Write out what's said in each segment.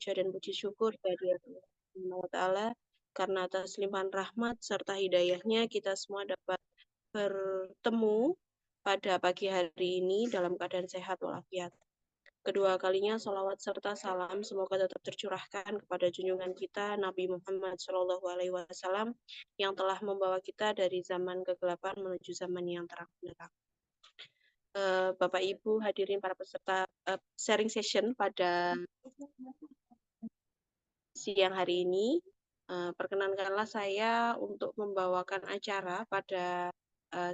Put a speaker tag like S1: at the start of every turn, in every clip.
S1: puja dan puji syukur dari Allah Subhanahu wa Ta'ala, karena atas limpahan rahmat serta hidayahnya kita semua dapat bertemu pada pagi hari ini dalam keadaan sehat walafiat. Kedua kalinya salawat serta salam semoga tetap tercurahkan kepada junjungan kita Nabi Muhammad SAW yang telah membawa kita dari zaman kegelapan menuju zaman yang terang benderang. Bapak Ibu hadirin para peserta sharing session pada siang hari ini, perkenankanlah saya untuk membawakan acara pada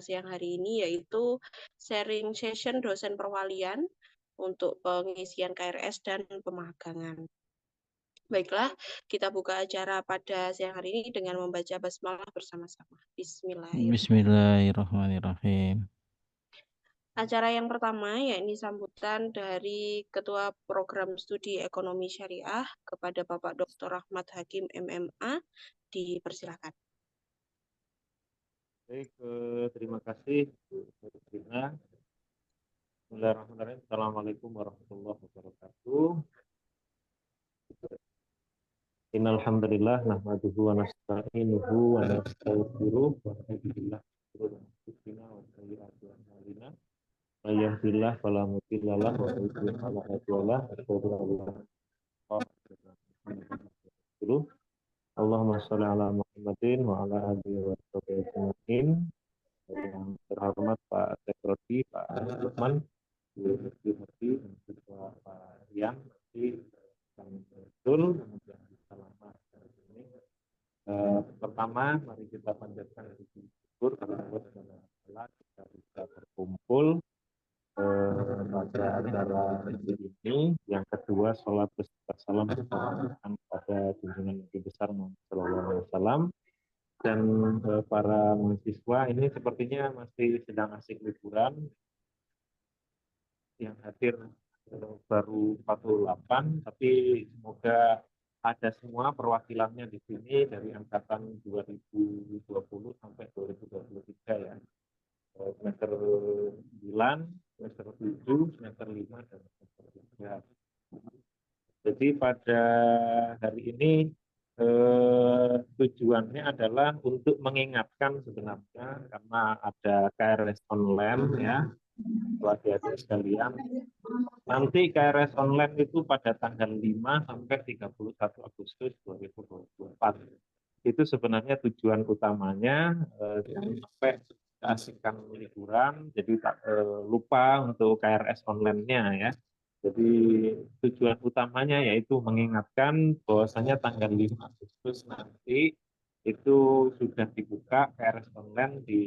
S1: siang hari ini, yaitu sharing session dosen perwalian untuk pengisian KRS dan pemagangan. Baiklah, kita buka acara pada siang hari ini dengan membaca basmalah bersama-sama. Bismillahirrahmanirrahim.
S2: Bismillahirrahmanirrahim.
S1: Acara yang pertama yakni sambutan dari Ketua Program Studi Ekonomi Syariah kepada Bapak Dr. Rahmat Hakim MMA. Dipersilakan.
S3: Baik, terima kasih Bu Rina. Bismillahirrahmanirrahim. Assalamualaikum warahmatullahi wabarakatuh. Innal hamdalillah nahmaduhu wa nasta'inuhu wa nastaghfiruh wa na'udzu billahi min syururi anfusina wa sayyi'ati a'malina. May yahdihillahu fala mudilla lahu wa may yudlil fala hadiya lahu. Asyhadu an la ilaha illallah. Allahumma shalli ala Muhammadin wa ala alihi wa sahbihi ajma'in. Yang terhormat Pak Sekroti, Pak Lukman, Bu Hati, dan juga Pak Rian, nanti kami betul kemudian bisa lama hari ini. Pertama, mari kita panjatkan puji syukur kepada Allah Subhanahu wa Ta'ala kita bisa berkumpul pada acara ini. Yang kedua, sholat beserta salam kepada junjungan Nabi besar Muhammad Sallallahu Alaihi Wasallam. Dan para mahasiswa ini sepertinya masih sedang asik liburan. Yang hadir baru 48, tapi semoga ada semua perwakilannya di sini dari angkatan 2020 sampai 2023 ya. Semester 9, semester 7, semester 5, dan semester 3. Jadi pada hari ini tujuannya adalah untuk mengingatkan sebenarnya karena ada KRS online ya, adik-adik sekalian. Nanti KRS online itu pada tanggal 5 sampai 31 Agustus 2024. Itu sebenarnya tujuan utamanya, jangan sampai keasikan liburan, jadi tak lupa untuk KRS online-nya ya. Jadi tujuan utamanya yaitu mengingatkan bahwasanya tanggal 5 Agustus nanti itu sudah dibuka KRS online di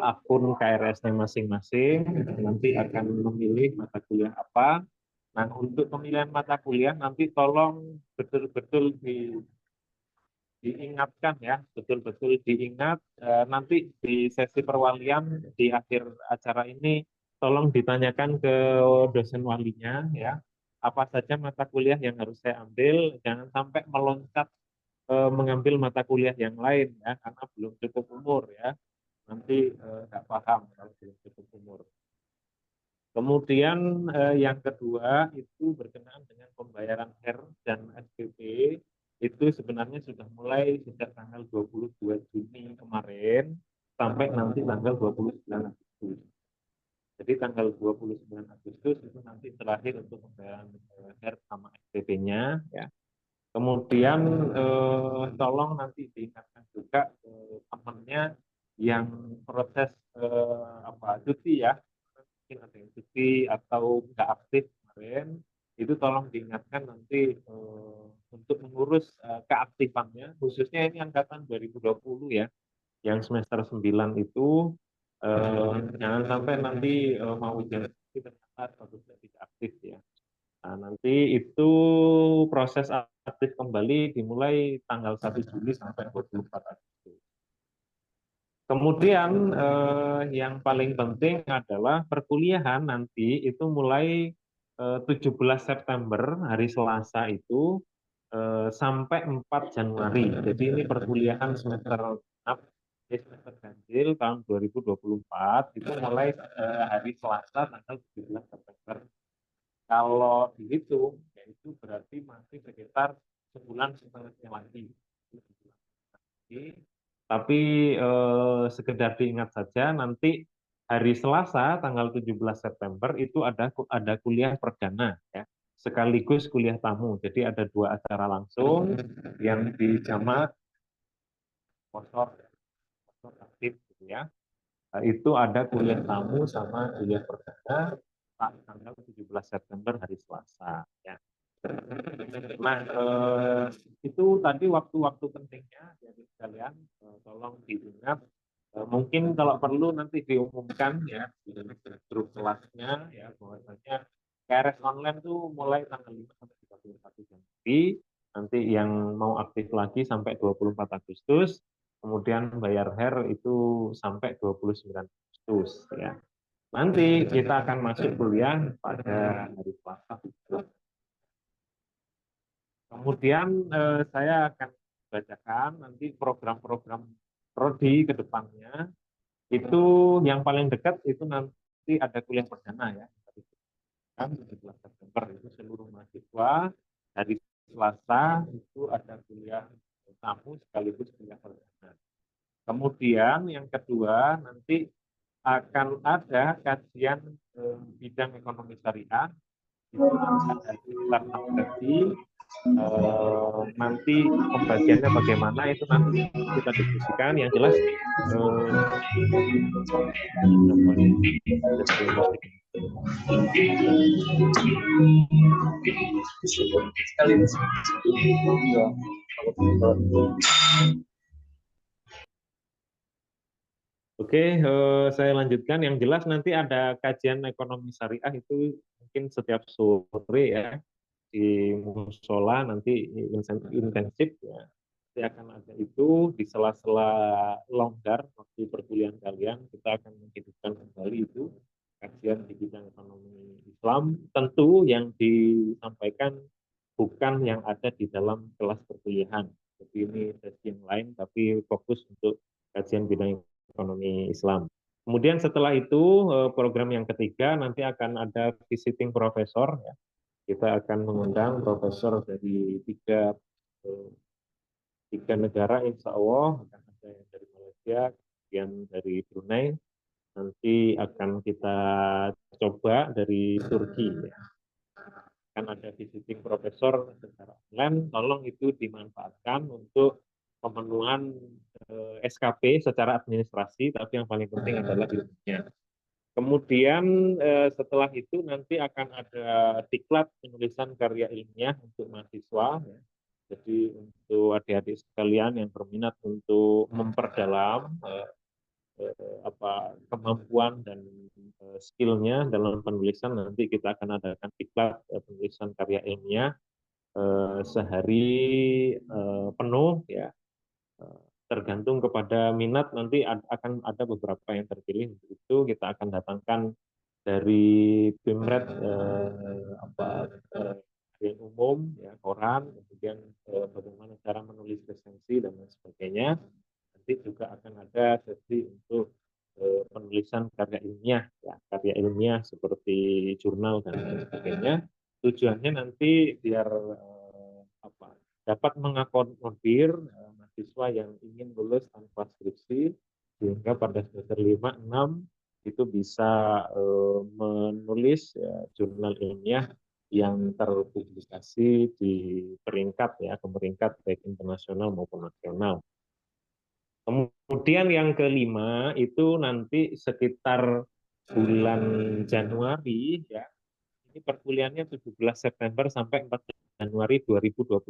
S3: akun KRS-nya masing-masing. Nanti akan memilih mata kuliah apa. Nah, untuk pemilihan mata kuliah nanti tolong betul-betul diingatkan ya, betul-betul diingat. Nanti di sesi perwalian di akhir acara ini tolong ditanyakan ke dosen walinya ya, apa saja mata kuliah yang harus saya ambil, jangan sampai meloncat mengambil mata kuliah yang lain ya, karena belum cukup umur ya, nanti nggak paham kalau belum cukup umur. Kemudian yang kedua itu berkenaan dengan pembayaran R dan SPP, itu sebenarnya sudah mulai sejak tanggal 22 Juni kemarin sampai nanti tanggal 29 Agustus. Jadi tanggal 29 Agustus itu nanti terakhir untuk pembayaran R sama SPP-nya ya. Kemudian tolong nanti diingatkan juga temannya yang proses cuti ya, mungkin ada yang cuti atau nggak aktif kemarin, itu tolong diingatkan nanti untuk mengurus keaktifannya, khususnya ini angkatan 2020 ya, yang semester 9 itu jangan sampai nanti mau ujian ternyata statusnya tidak aktif ya. Nah, nanti itu proses aktif kembali dimulai tanggal 1 Juli sampai 24 Agustus. Kemudian yang paling penting adalah perkuliahan nanti itu mulai 17 September hari Selasa itu sampai 4 Januari. Jadi ini perkuliahan semester ganjil tahun 2024 itu mulai hari Selasa tanggal 17 September. Kalau dihitung yaitu berarti masih sekitar sebulan setengahnya lagi. Tapi sekedar diingat saja, nanti hari Selasa tanggal 17 September itu ada kuliah perdana ya, sekaligus kuliah tamu. Jadi ada 2 acara langsung yang dijamak sponsor aktif gitu ya. Nah, itu ada kuliah tamu sama kuliah perdana tanggal 17 September hari Selasa ya. Nah, itu tadi waktu-waktu pentingnya jadi sekalian tolong diingat. Mungkin kalau perlu nanti diumumkan ya di grup kelasnya ya, bahwasanya KRS online tuh mulai tanggal 5 sampai 31 Januari, nanti yang mau aktif lagi sampai 24 Agustus, kemudian bayar HER itu sampai 29 Agustus ya. Nanti kita akan masuk kuliah pada hari Selasa. Kemudian saya akan bacakan nanti program-program prodi ke depannya. Itu yang paling dekat itu nanti ada kuliah perdana ya. Kan 17 September itu seluruh mahasiswa dari Selasa itu ada kuliah tamu sekaligus kuliah perdana. Kemudian yang kedua nanti akan ada kajian bidang ekonomi syariah itu ada di kelas tadi. Nanti pembagiannya bagaimana itu nanti kita diskusikan. Yang jelas Oke, saya lanjutkan. Yang jelas nanti ada kajian ekonomi syariah itu mungkin setiap sore ya di musola, nanti intensif ya. Nanti akan ada itu di sela-sela longgar waktu perkuliahan kalian, kita akan menghidupkan kembali itu kajian di bidang ekonomi Islam. Tentu yang disampaikan bukan yang ada di dalam kelas perkuliahan. Jadi ini sesi yang lain, tapi fokus untuk kajian bidang ekonomi Islam. Kemudian setelah itu program yang ketiga nanti akan ada visiting profesor ya. Kita akan mengundang profesor dari tiga negara, insya Allah akan ada yang dari Malaysia, kemudian dari Brunei, nanti akan kita coba dari Turki ya. Kan ada visiting profesor secara online, tolong itu dimanfaatkan untuk pemenuhan SKP secara administrasi, tapi yang paling penting adalah ilmunya. Kemudian setelah itu nanti akan ada diklat penulisan karya ilmiah untuk mahasiswa. Ya. Jadi untuk adik-adik sekalian yang berminat untuk memperdalam kemampuan dan skillnya dalam penulisan, nanti kita akan adakan diklat penulisan karya ilmiah sehari penuh ya. Tergantung kepada minat, nanti akan ada beberapa yang terpilih. Untuk itu kita akan datangkan dari Bimred yang umum ya, koran, kemudian bagaimana cara menulis resensi dan lain sebagainya. Nanti juga akan ada sesi untuk penulisan karya ilmiah ya, karya ilmiah seperti jurnal dan lain sebagainya. Tujuannya nanti biar dapat mengakomodir mahasiswa yang ingin lulus tanpa skripsi, sehingga pada semester 5, 6 itu bisa menulis ya, jurnal ilmiah yang terpublikasi di peringkat ya, ke peringkat baik internasional maupun nasional. Kemudian yang kelima itu nanti sekitar bulan Januari ya. Ini perkuliahannya 17 September sampai 4 Januari 2025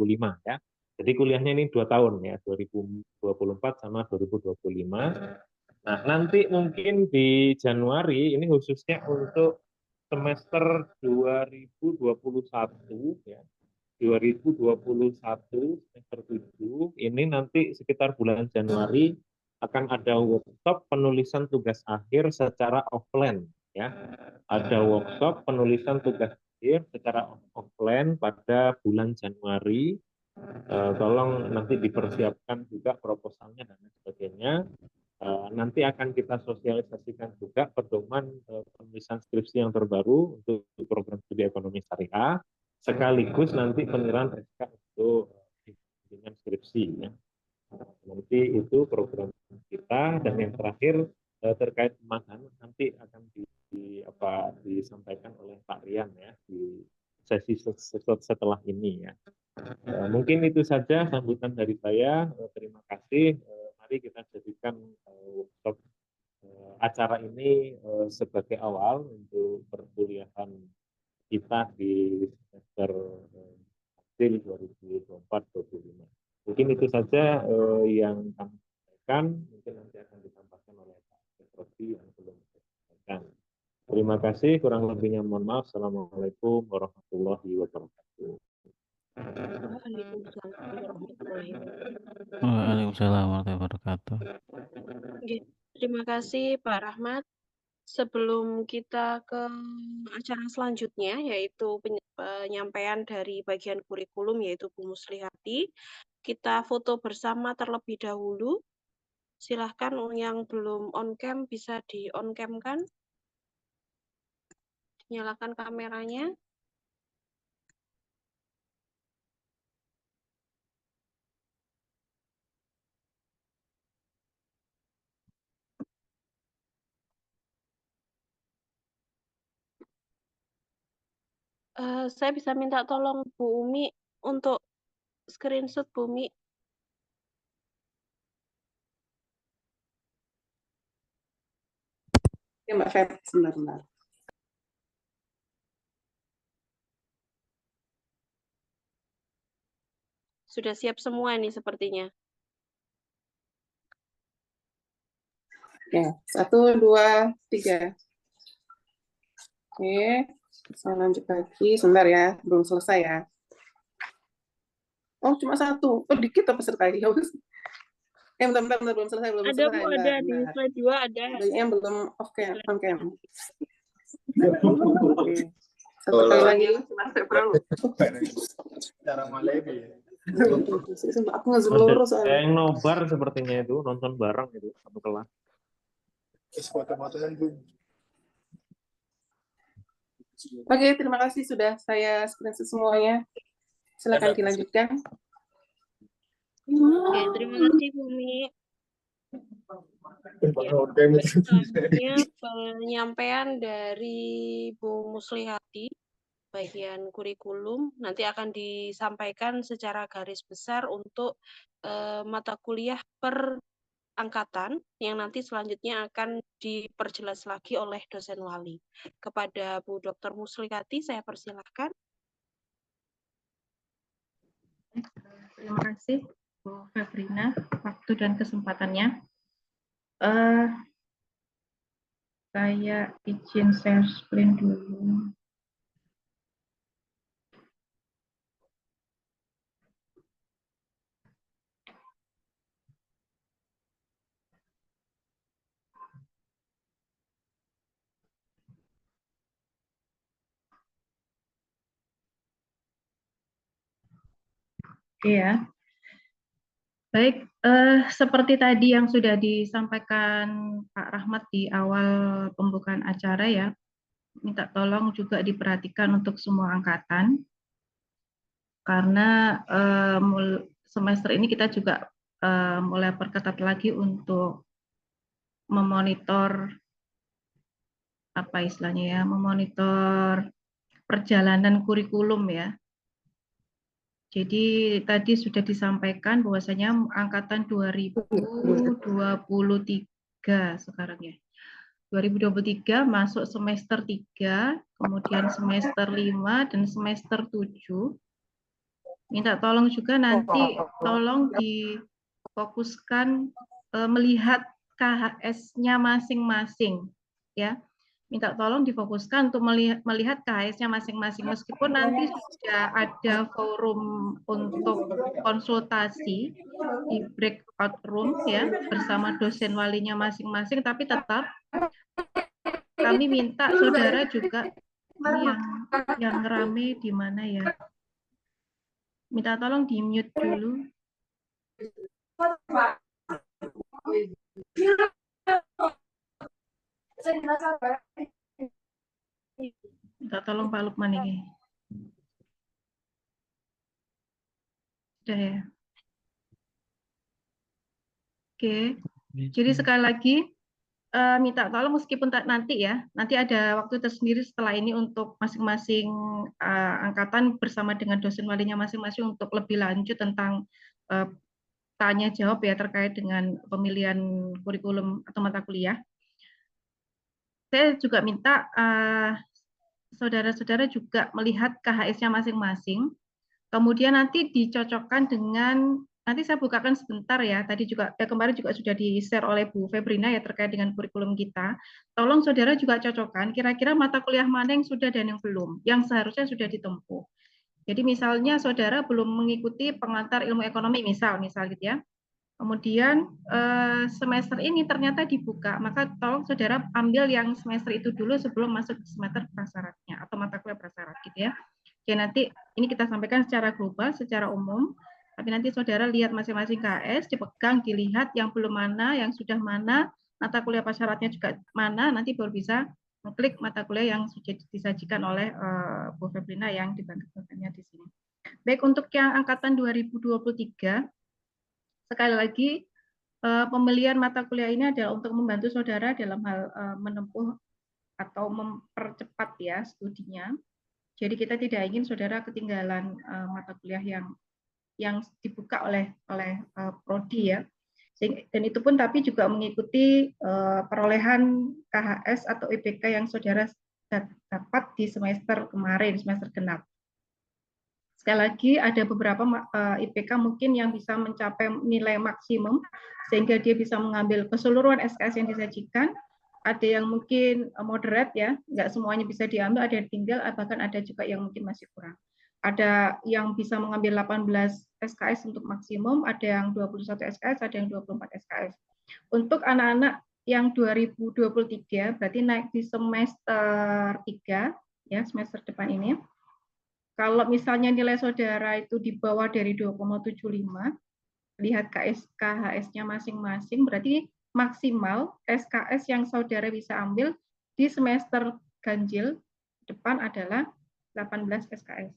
S3: ya. Jadi kuliahnya ini 2 tahun ya, 2024 sama 2025. Nah, nanti mungkin di Januari ini khususnya untuk semester 2021 ya. 2021 semester 7 ini nanti sekitar bulan Januari akan ada workshop penulisan tugas akhir secara offline ya. Ada workshop penulisan tugas akhir secara offline pada bulan Januari. Tolong nanti dipersiapkan juga proposalnya dan sebagainya. Nanti akan kita sosialisasikan juga pedoman penulisan skripsi yang terbaru untuk program studi ekonomi syariah. sekaligus nanti penyerahan SK untuk dengan skripsi ya. Nanti itu program kita, dan yang terakhir terkait pemahaman nanti akan disampaikan oleh Pak Rian ya di sesi setelah ini ya. Mungkin itu saja sambutan dari saya. Terima kasih. Mari kita jadikan workshop acara ini sebagai awal untuk perkuliahan kita di semester April 2024-2025. Mungkin itu saja yang kami sampaikan. Mungkin nanti akan ditambahkan oleh Pak Petrosi yang belum disampaikan. Terima kasih. Kurang lebihnya mohon maaf. Assalamualaikum warahmatullahi wabarakatuh.
S2: Waalaikumsalam warahmatullahi wabarakatuh.
S1: Terima kasih Pak Rahmat. Sebelum kita ke acara selanjutnya, yaitu penyampaian dari bagian kurikulum, yaitu Bu Muslihati, kita foto bersama terlebih dahulu. Silahkan yang belum on cam bisa di on cam kan? Nyalakan kameranya. Saya bisa minta tolong Bu Umi untuk screenshot Bu Umi.
S4: Ya Mbak Feb, sebentar.
S1: Sudah siap semua nih sepertinya.
S4: Ya, 1, 2, 3. Oke, saya lanjut lagi. Sebentar ya, belum selesai ya. Oh, cuma 1. Oh, dikit apa pesertanya? Bentar, belum selesai.
S1: Ada Bu, ada di slide 2 ada.
S4: Banyak yang belum on cam. Oke. Satu kali lagi.
S3: Cara Malebi.
S4: Aku nge-zoom lurus.
S3: Yang nobar sepertinya itu, nonton bareng itu, satu kelas.
S4: Oke, terima kasih sudah saya screenshot semuanya. Silakan dilanjutkan.
S1: Oke, terima kasih Bu Umi. Selanjutnya penyampaian dari Bu Muslihati bagian kurikulum nanti akan disampaikan secara garis besar untuk mata kuliah per angkatan yang nanti selanjutnya akan diperjelas lagi oleh dosen wali. Kepada Bu Dr. Muslihati saya persilahkan.
S5: Terima kasih Bu Febrina waktu dan kesempatannya. Saya izin share screen dulu. Oke ya. Baik, seperti tadi yang sudah disampaikan Pak Rahmat di awal pembukaan acara ya, minta tolong juga diperhatikan untuk semua angkatan, karena semester ini kita juga mulai perketat lagi untuk memonitor apa istilahnya ya, memonitor perjalanan kurikulum ya. Jadi tadi sudah disampaikan bahwasanya angkatan 2023 sekarang ya. 2023 masuk semester 3, kemudian semester 5 dan semester 7. Minta tolong juga nanti tolong difokuskan melihat KHS-nya masing-masing ya. Minta tolong difokuskan untuk melihat KHS-nya masing-masing, meskipun nanti sudah ada forum untuk konsultasi di breakout room ya bersama dosen walinya masing-masing, tapi tetap kami minta saudara juga ini yang rame di mana ya, minta tolong di mute dulu. Minta tolong Pak Lukman ini. Sudah ya. Oke. Jadi sekali lagi minta tolong meskipun nanti ya, nanti ada waktu tersendiri setelah ini untuk masing-masing angkatan bersama dengan dosen walinya masing-masing untuk lebih lanjut tentang tanya jawab ya terkait dengan pemilihan kurikulum atau mata kuliah. Saya juga minta saudara-saudara juga melihat KHS-nya masing-masing, kemudian nanti dicocokkan dengan, nanti saya bukakan sebentar ya, tadi juga kemarin juga sudah di-share oleh Bu Febrina ya terkait dengan kurikulum kita. Tolong saudara juga cocokkan kira-kira mata kuliah mana yang sudah dan yang belum, yang seharusnya sudah ditempuh. Jadi misalnya saudara belum mengikuti pengantar ilmu ekonomi misal gitu ya. Kemudian semester ini ternyata dibuka, maka tolong saudara ambil yang semester itu dulu sebelum masuk ke semester prasyaratnya atau mata kuliah prasyarat gitu ya. Oke, nanti ini kita sampaikan secara global, secara umum, tapi nanti saudara lihat masing-masing KS, dipegang, dilihat yang belum mana, yang sudah mana, mata kuliah prasyaratnya juga mana, nanti baru bisa mengklik mata kuliah yang sudah disajikan oleh Bu Febrina yang dibagikannya di sini. Baik, untuk yang angkatan 2023, sekali lagi, pemilihan mata kuliah ini adalah untuk membantu saudara dalam hal menempuh atau mempercepat ya studinya. Jadi kita tidak ingin saudara ketinggalan mata kuliah yang dibuka oleh prodi ya. Dan itu pun tapi juga mengikuti perolehan KHS atau IPK yang saudara dapat di semester kemarin, semester genap. Sekali lagi ada beberapa IPK mungkin yang bisa mencapai nilai maksimum sehingga dia bisa mengambil keseluruhan SKS yang disajikan. Ada yang mungkin moderate ya, nggak semuanya bisa diambil, ada yang tinggal, bahkan ada juga yang mungkin masih kurang. Ada yang bisa mengambil 18 SKS untuk maksimum, ada yang 21 SKS, ada yang 24 SKS. Untuk anak-anak yang 2023 berarti naik di semester 3 ya, semester depan ini. Kalau misalnya nilai saudara itu di bawah dari 2,75, lihat KHS-nya masing-masing, berarti maksimal SKS yang saudara bisa ambil di semester ganjil depan adalah 18 SKS.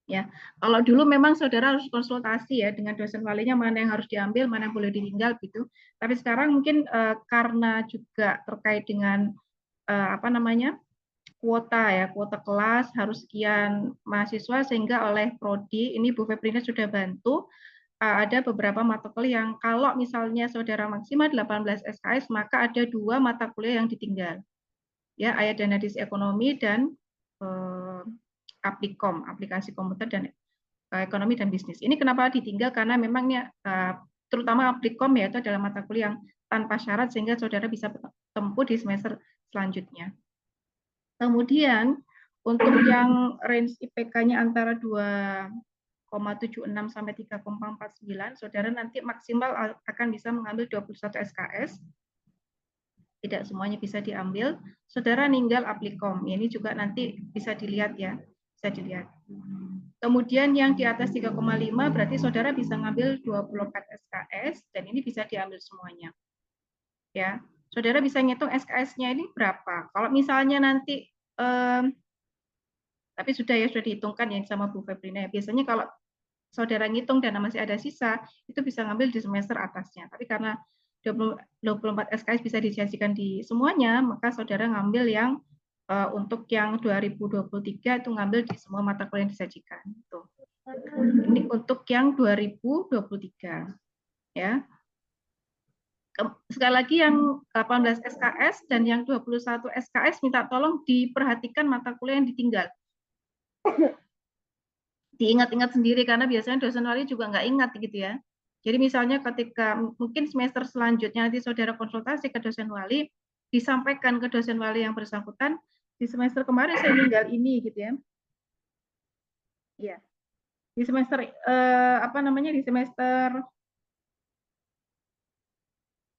S5: Ya, kalau dulu memang saudara harus konsultasi ya dengan dosen walinya mana yang harus diambil, mana yang boleh ditinggal gitu. Tapi sekarang mungkin karena juga terkait dengan kuota ya, kuota kelas harus sekian mahasiswa sehingga oleh prodi ini Bu Febrina sudah bantu ada beberapa mata kuliah yang kalau misalnya saudara maksimal 18 SKS maka ada 2 mata kuliah yang ditinggal. Ya, ayat dan hadis ekonomi dan Aplikom, aplikasi komputer dan ekonomi dan bisnis. Ini kenapa ditinggal? Karena memangnya terutama Aplikom ya itu adalah mata kuliah yang tanpa syarat sehingga saudara bisa tempuh di semester selanjutnya. Kemudian untuk yang range IPK-nya antara 2,76 sampai 3,49, saudara nanti maksimal akan bisa mengambil 21 SKS. Tidak semuanya bisa diambil. Saudara ninggal Aplikom. Ini juga nanti bisa dilihat ya, bisa dilihat. Kemudian yang di atas 3,5 berarti saudara bisa ngambil 24 SKS dan ini bisa diambil semuanya. Ya. Saudara bisa ngitung SKS-nya ini berapa. Kalau misalnya nanti, tapi sudah dihitungkan ya sama Bu Febrina. Biasanya kalau saudara ngitung dan masih ada sisa, itu bisa ngambil di semester atasnya. Tapi karena 24 SKS bisa dijanjikan di semuanya, maka saudara ngambil yang untuk yang 2023 itu ngambil di semua mata kuliah yang disajikan. Tuh. Ini untuk yang 2023. Ya. Sekali lagi yang 18 SKS dan yang 21 SKS minta tolong diperhatikan mata kuliah yang ditinggal. Diingat-ingat sendiri karena biasanya dosen wali juga nggak ingat gitu ya. Jadi misalnya ketika mungkin semester selanjutnya nanti saudara konsultasi ke dosen wali, disampaikan ke dosen wali yang bersangkutan, di semester kemarin saya tinggal ini gitu ya. Iya. Di semester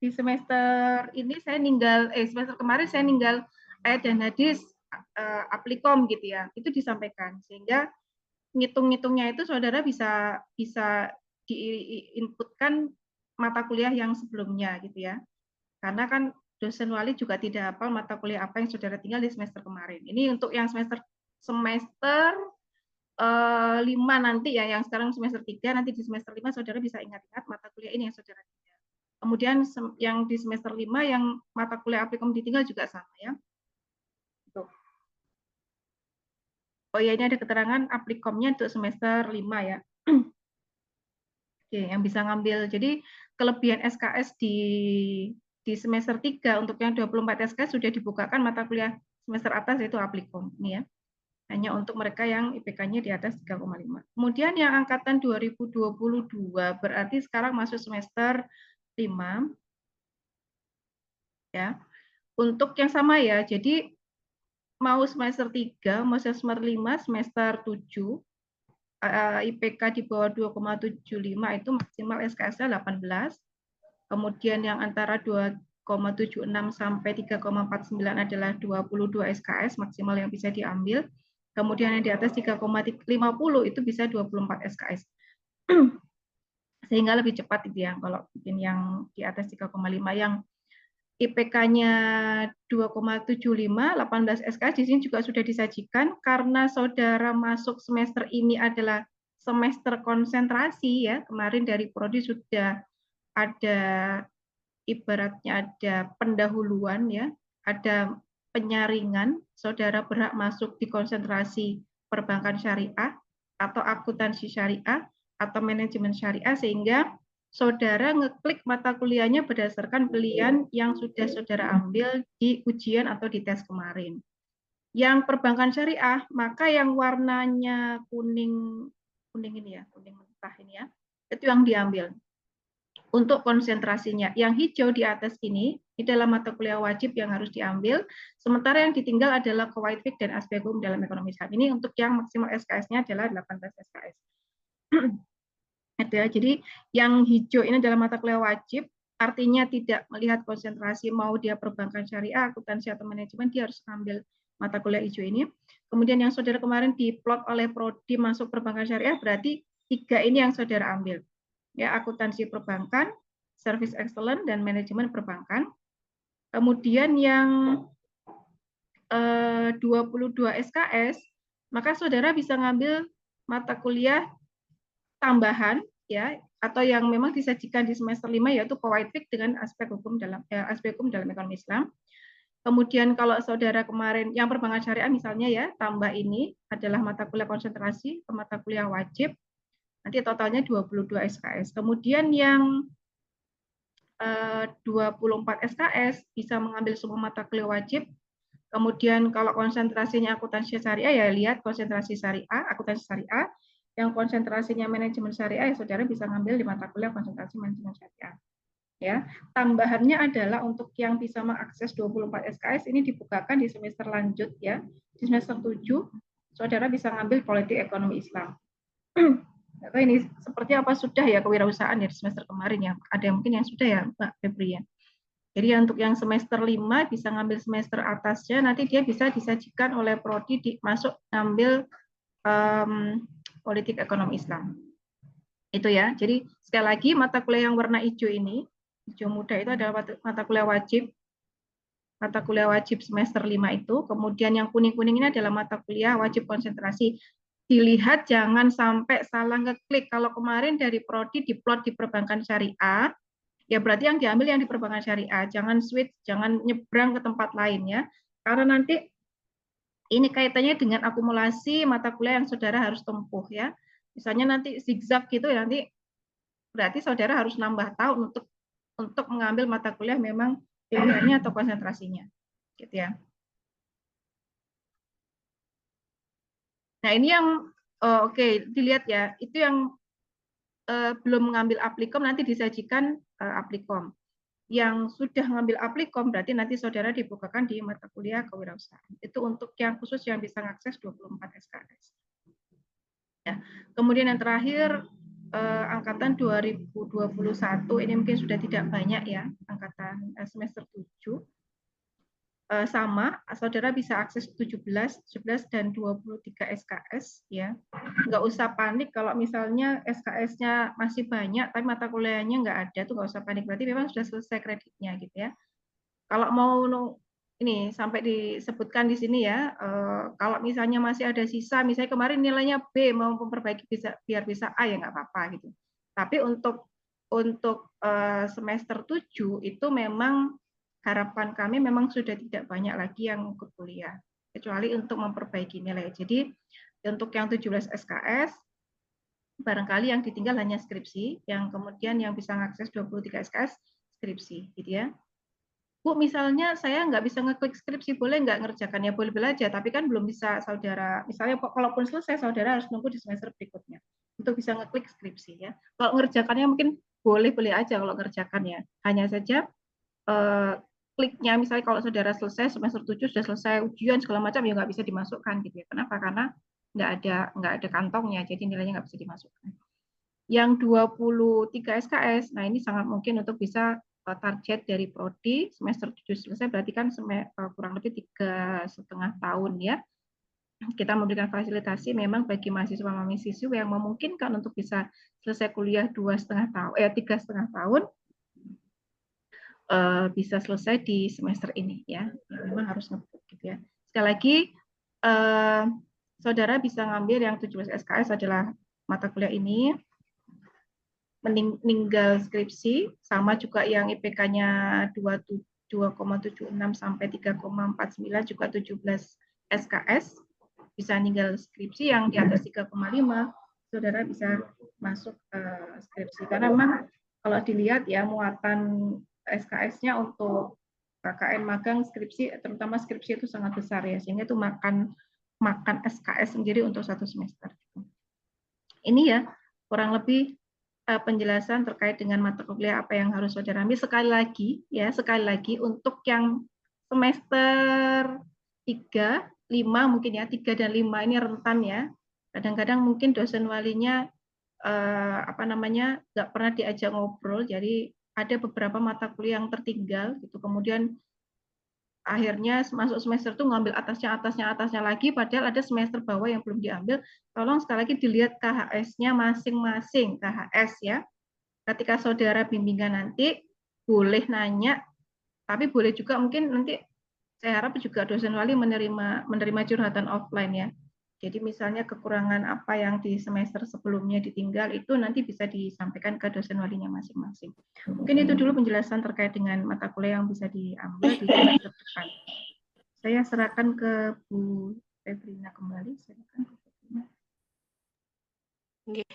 S5: di semester ini saya ninggal semester kemarin saya ninggal ayat dan hadis Aplikom gitu ya. Itu disampaikan sehingga ngitung-ngitungnya itu saudara bisa diinputkan mata kuliah yang sebelumnya gitu ya. Karena kan dosen wali juga tidak hafal mata kuliah apa yang saudara tinggal di semester kemarin. Ini untuk yang semester 5 nanti ya, yang sekarang semester 3, nanti di semester 5 saudara bisa ingat-ingat mata kuliah ini yang saudara tinggal. Kemudian yang di semester 5 yang mata kuliah applikom ditinggal juga sama ya. Tuh. Oh ya, ini ada keterangan applikomnya untuk semester 5 ya. Oke, yang bisa ngambil. Jadi kelebihan SKS di semester 3 untuk yang 24 SKS sudah dibukakan mata kuliah semester atas yaitu applikom ini ya. Hanya untuk mereka yang IPK-nya di atas 3,5. Kemudian yang angkatan 2022 berarti sekarang masuk semester 5 ya. Untuk yang sama ya. Jadi mau semester 3, mau semester 5, semester 7 IPK di bawah 2,75 itu maksimal SKS-nya 18. Kemudian yang antara 2,76 sampai 3,49 adalah 22 SKS maksimal yang bisa diambil. Kemudian yang di atas 3,50 itu bisa 24 SKS. Sehingga lebih cepat itu ya kalau bikin yang di atas 3,5 yang IPK-nya 2,75, 18 SKS di sini juga sudah disajikan karena saudara masuk semester ini adalah semester konsentrasi ya. Kemarin dari prodi sudah ada ibaratnya ada pendahuluan ya, ada penyaringan, saudara berhak masuk di konsentrasi perbankan syariah atau akuntansi syariah atau manajemen syariah sehingga saudara ngeklik mata kuliahnya berdasarkan pilihan yang sudah saudara ambil di ujian atau di tes kemarin. Yang perbankan syariah, maka yang warnanya kuning ini ya, kuning mentah ini ya, itu yang diambil untuk konsentrasinya. Yang hijau di atas ini adalah mata kuliah wajib yang harus diambil, sementara yang ditinggal adalah Qawaid Fiqh dan Aspek Hukum dalam Ekonomi Islam. Ini untuk yang maksimal SKS-nya adalah 18 SKS. Jadi yang hijau ini adalah mata kuliah wajib, artinya tidak melihat konsentrasi mau dia perbankan syariah, akuntansi atau manajemen, dia harus ambil mata kuliah hijau ini. Kemudian yang saudara kemarin diplot oleh prodi masuk perbankan syariah, berarti 3 ini yang saudara ambil. Ya, akuntansi perbankan, service excellence, dan manajemen perbankan. Kemudian yang 22 SKS, maka saudara bisa ngambil mata kuliah tambahan ya, atau yang memang disajikan di semester 5 yaitu Qawaid Fiqh dengan aspek hukum dalam ekonomi Islam. Kemudian kalau saudara kemarin yang perbankan syariah misalnya ya, tambah ini adalah mata kuliah konsentrasi, mata kuliah wajib. Nanti totalnya 22 SKS. Kemudian yang 24 SKS bisa mengambil semua mata kuliah wajib. Kemudian kalau konsentrasinya akuntansi syariah ya lihat konsentrasi syariah, akuntansi syariah. Yang konsentrasinya manajemen syariah ya saudara bisa ngambil di mata kuliah konsentrasi manajemen syariah. Ya, tambahannya adalah untuk yang bisa mengakses 24 SKS ini dibukakan di semester lanjut ya. Di semester 7 saudara bisa ngambil politik ekonomi Islam. Atau ini seperti apa sudah ya kewirausahaan ya di semester kemarin ya. Ada yang mungkin yang sudah ya Mbak Febri ya. Jadi untuk yang semester 5 bisa ngambil semester atasnya, nanti dia bisa disajikan oleh prodi masuk ngambil politik ekonomi Islam. Itu ya. Jadi sekali lagi mata kuliah yang warna hijau ini, hijau muda itu adalah mata kuliah wajib. Mata kuliah wajib semester 5 itu. Kemudian yang kuning-kuning ini adalah mata kuliah wajib konsentrasi. Dilihat jangan sampai salah ngeklik. Kalau kemarin dari prodi diplot di perbankan syariah, ya berarti yang diambil yang di perbankan syariah. Jangan switch, jangan nyebrang ke tempat lain ya. Karena nanti ini kaitannya dengan akumulasi mata kuliah yang saudara harus tempuh ya. Misalnya nanti zigzag gitu ya, nanti berarti saudara harus nambah tahun untuk mengambil mata kuliah memang pilihannya atau konsentrasinya. Gitu ya. Nah, ini yang oke, dilihat ya. Itu yang belum mengambil applikom nanti disajikan applikom. Yang sudah mengambil applikom berarti nanti saudara dibukakan di mata kuliah kewirausahaan. Itu untuk yang khusus yang bisa mengakses 24 SKS. Ya. Kemudian yang terakhir angkatan 2021 ini mungkin sudah tidak banyak ya, angkatan semester 7. Sama, saudara bisa akses 17 dan 23 SKS ya. Nggak usah panik kalau misalnya SKS-nya masih banyak tapi mata kuliahnya nggak ada, tuh nggak usah panik, berarti memang sudah selesai kreditnya gitu ya. Kalau mau ini sampai disebutkan di sini ya, kalau misalnya masih ada sisa, misalnya kemarin nilainya B mau memperbaiki biar bisa A ya nggak apa-apa gitu. Tapi untuk semester 7 itu memang harapan kami memang sudah tidak banyak lagi yang ikut kuliah, kecuali untuk memperbaiki nilai. Jadi untuk yang 17 SKS, barangkali yang ditinggal hanya skripsi, yang kemudian yang bisa mengakses 23 SKS skripsi, gitu ya. Bu, misalnya saya nggak bisa ngeklik skripsi, boleh nggak ngerjakannya? Boleh belajar, tapi kan belum bisa saudara. Misalnya kalaupun selesai, saudara harus nunggu di semester berikutnya untuk bisa ngeklik skripsi ya. Kalau ngerjakannya mungkin boleh aja kalau ngerjakannya. Hanya saja kliknya, misalnya kalau saudara selesai semester 7 sudah selesai ujian segala macam ya nggak bisa dimasukkan gitu ya. Kenapa? Karena nggak ada kantongnya, jadi nilainya nggak bisa dimasukkan. Yang 23 SKS, nah ini sangat mungkin untuk bisa target dari prodi semester 7 selesai, berarti kan kurang lebih 3,5 tahun ya. Kita memberikan fasilitasi memang bagi mahasiswa-mahasiswa yang memungkinkan untuk bisa selesai kuliah 3,5 tahun, bisa selesai di semester ini ya. Memang harus ngebut gitu ya. Sekali lagi, saudara bisa ngambil yang 17 SKS adalah mata kuliah ini, meninggal skripsi, sama juga yang IPK-nya 2,76 sampai 3,49 juga 17 SKS, bisa ninggal skripsi. Yang di atas 3,5 saudara bisa masuk skripsi, karena memang kalau dilihat ya muatan SKS-nya untuk KKN magang skripsi, terutama skripsi itu sangat besar ya, sehingga itu makan SKS sendiri untuk satu semester. Ini ya kurang lebih penjelasan terkait dengan mata kuliah apa yang harus saudara ambil. Sekali lagi untuk yang semester 3, 5 mungkin ya, 3 dan 5 ini rentan ya. Kadang-kadang mungkin dosen walinya nggak pernah diajak ngobrol, jadi ada beberapa mata kuliah yang tertinggal gitu. Kemudian akhirnya masuk semester itu ngambil atasnya lagi, padahal ada semester bawah yang belum diambil. Tolong sekali lagi dilihat KHS-nya masing-masing KHS ya. Ketika saudara bimbingan nanti boleh nanya, tapi boleh juga mungkin nanti saya harap juga dosen wali menerima curhatan offline ya. Jadi misalnya kekurangan apa yang di semester sebelumnya ditinggal itu nanti bisa disampaikan ke dosen walinya masing-masing. Mungkin itu dulu penjelasan terkait dengan mata kuliah yang bisa diambil di semester depan. Saya serahkan ke Bu Febrina kembali. Silakan Bu Febrina.
S1: Oke,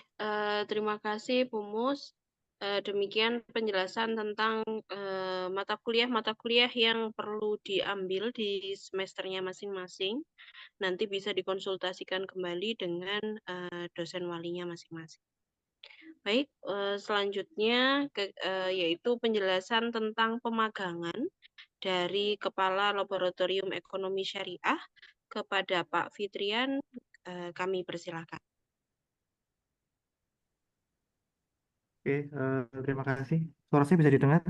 S1: terima kasih Bu Mus. Demikian penjelasan tentang mata kuliah yang perlu diambil di semesternya masing-masing. Nanti bisa dikonsultasikan kembali dengan dosen walinya masing-masing. Baik, selanjutnya yaitu penjelasan tentang pemagangan dari Kepala Laboratorium Ekonomi Syariah kepada Pak Fitrian. Kami persilakan.
S6: Oke, terima kasih. Suara saya bisa didengar?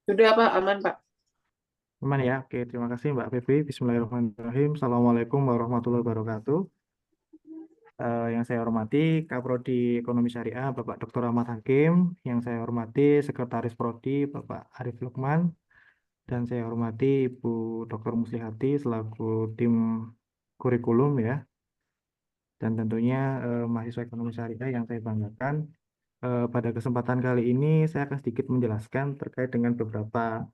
S4: Sudah Pak, aman Pak.
S6: Aman ya? Oke, terima kasih Mbak Febi. Bismillahirrahmanirrahim. Assalamualaikum warahmatullahi wabarakatuh. Yang saya hormati Kaprodi Ekonomi Syariah Bapak Dr. Ahmad Hakim, yang saya hormati Sekretaris Prodi Bapak Arif Lukman, dan saya hormati Ibu Dr. Muslihati selaku tim kurikulum ya, dan tentunya mahasiswa Ekonomi Syariah yang saya banggakan. Pada kesempatan kali ini saya akan sedikit menjelaskan terkait dengan beberapa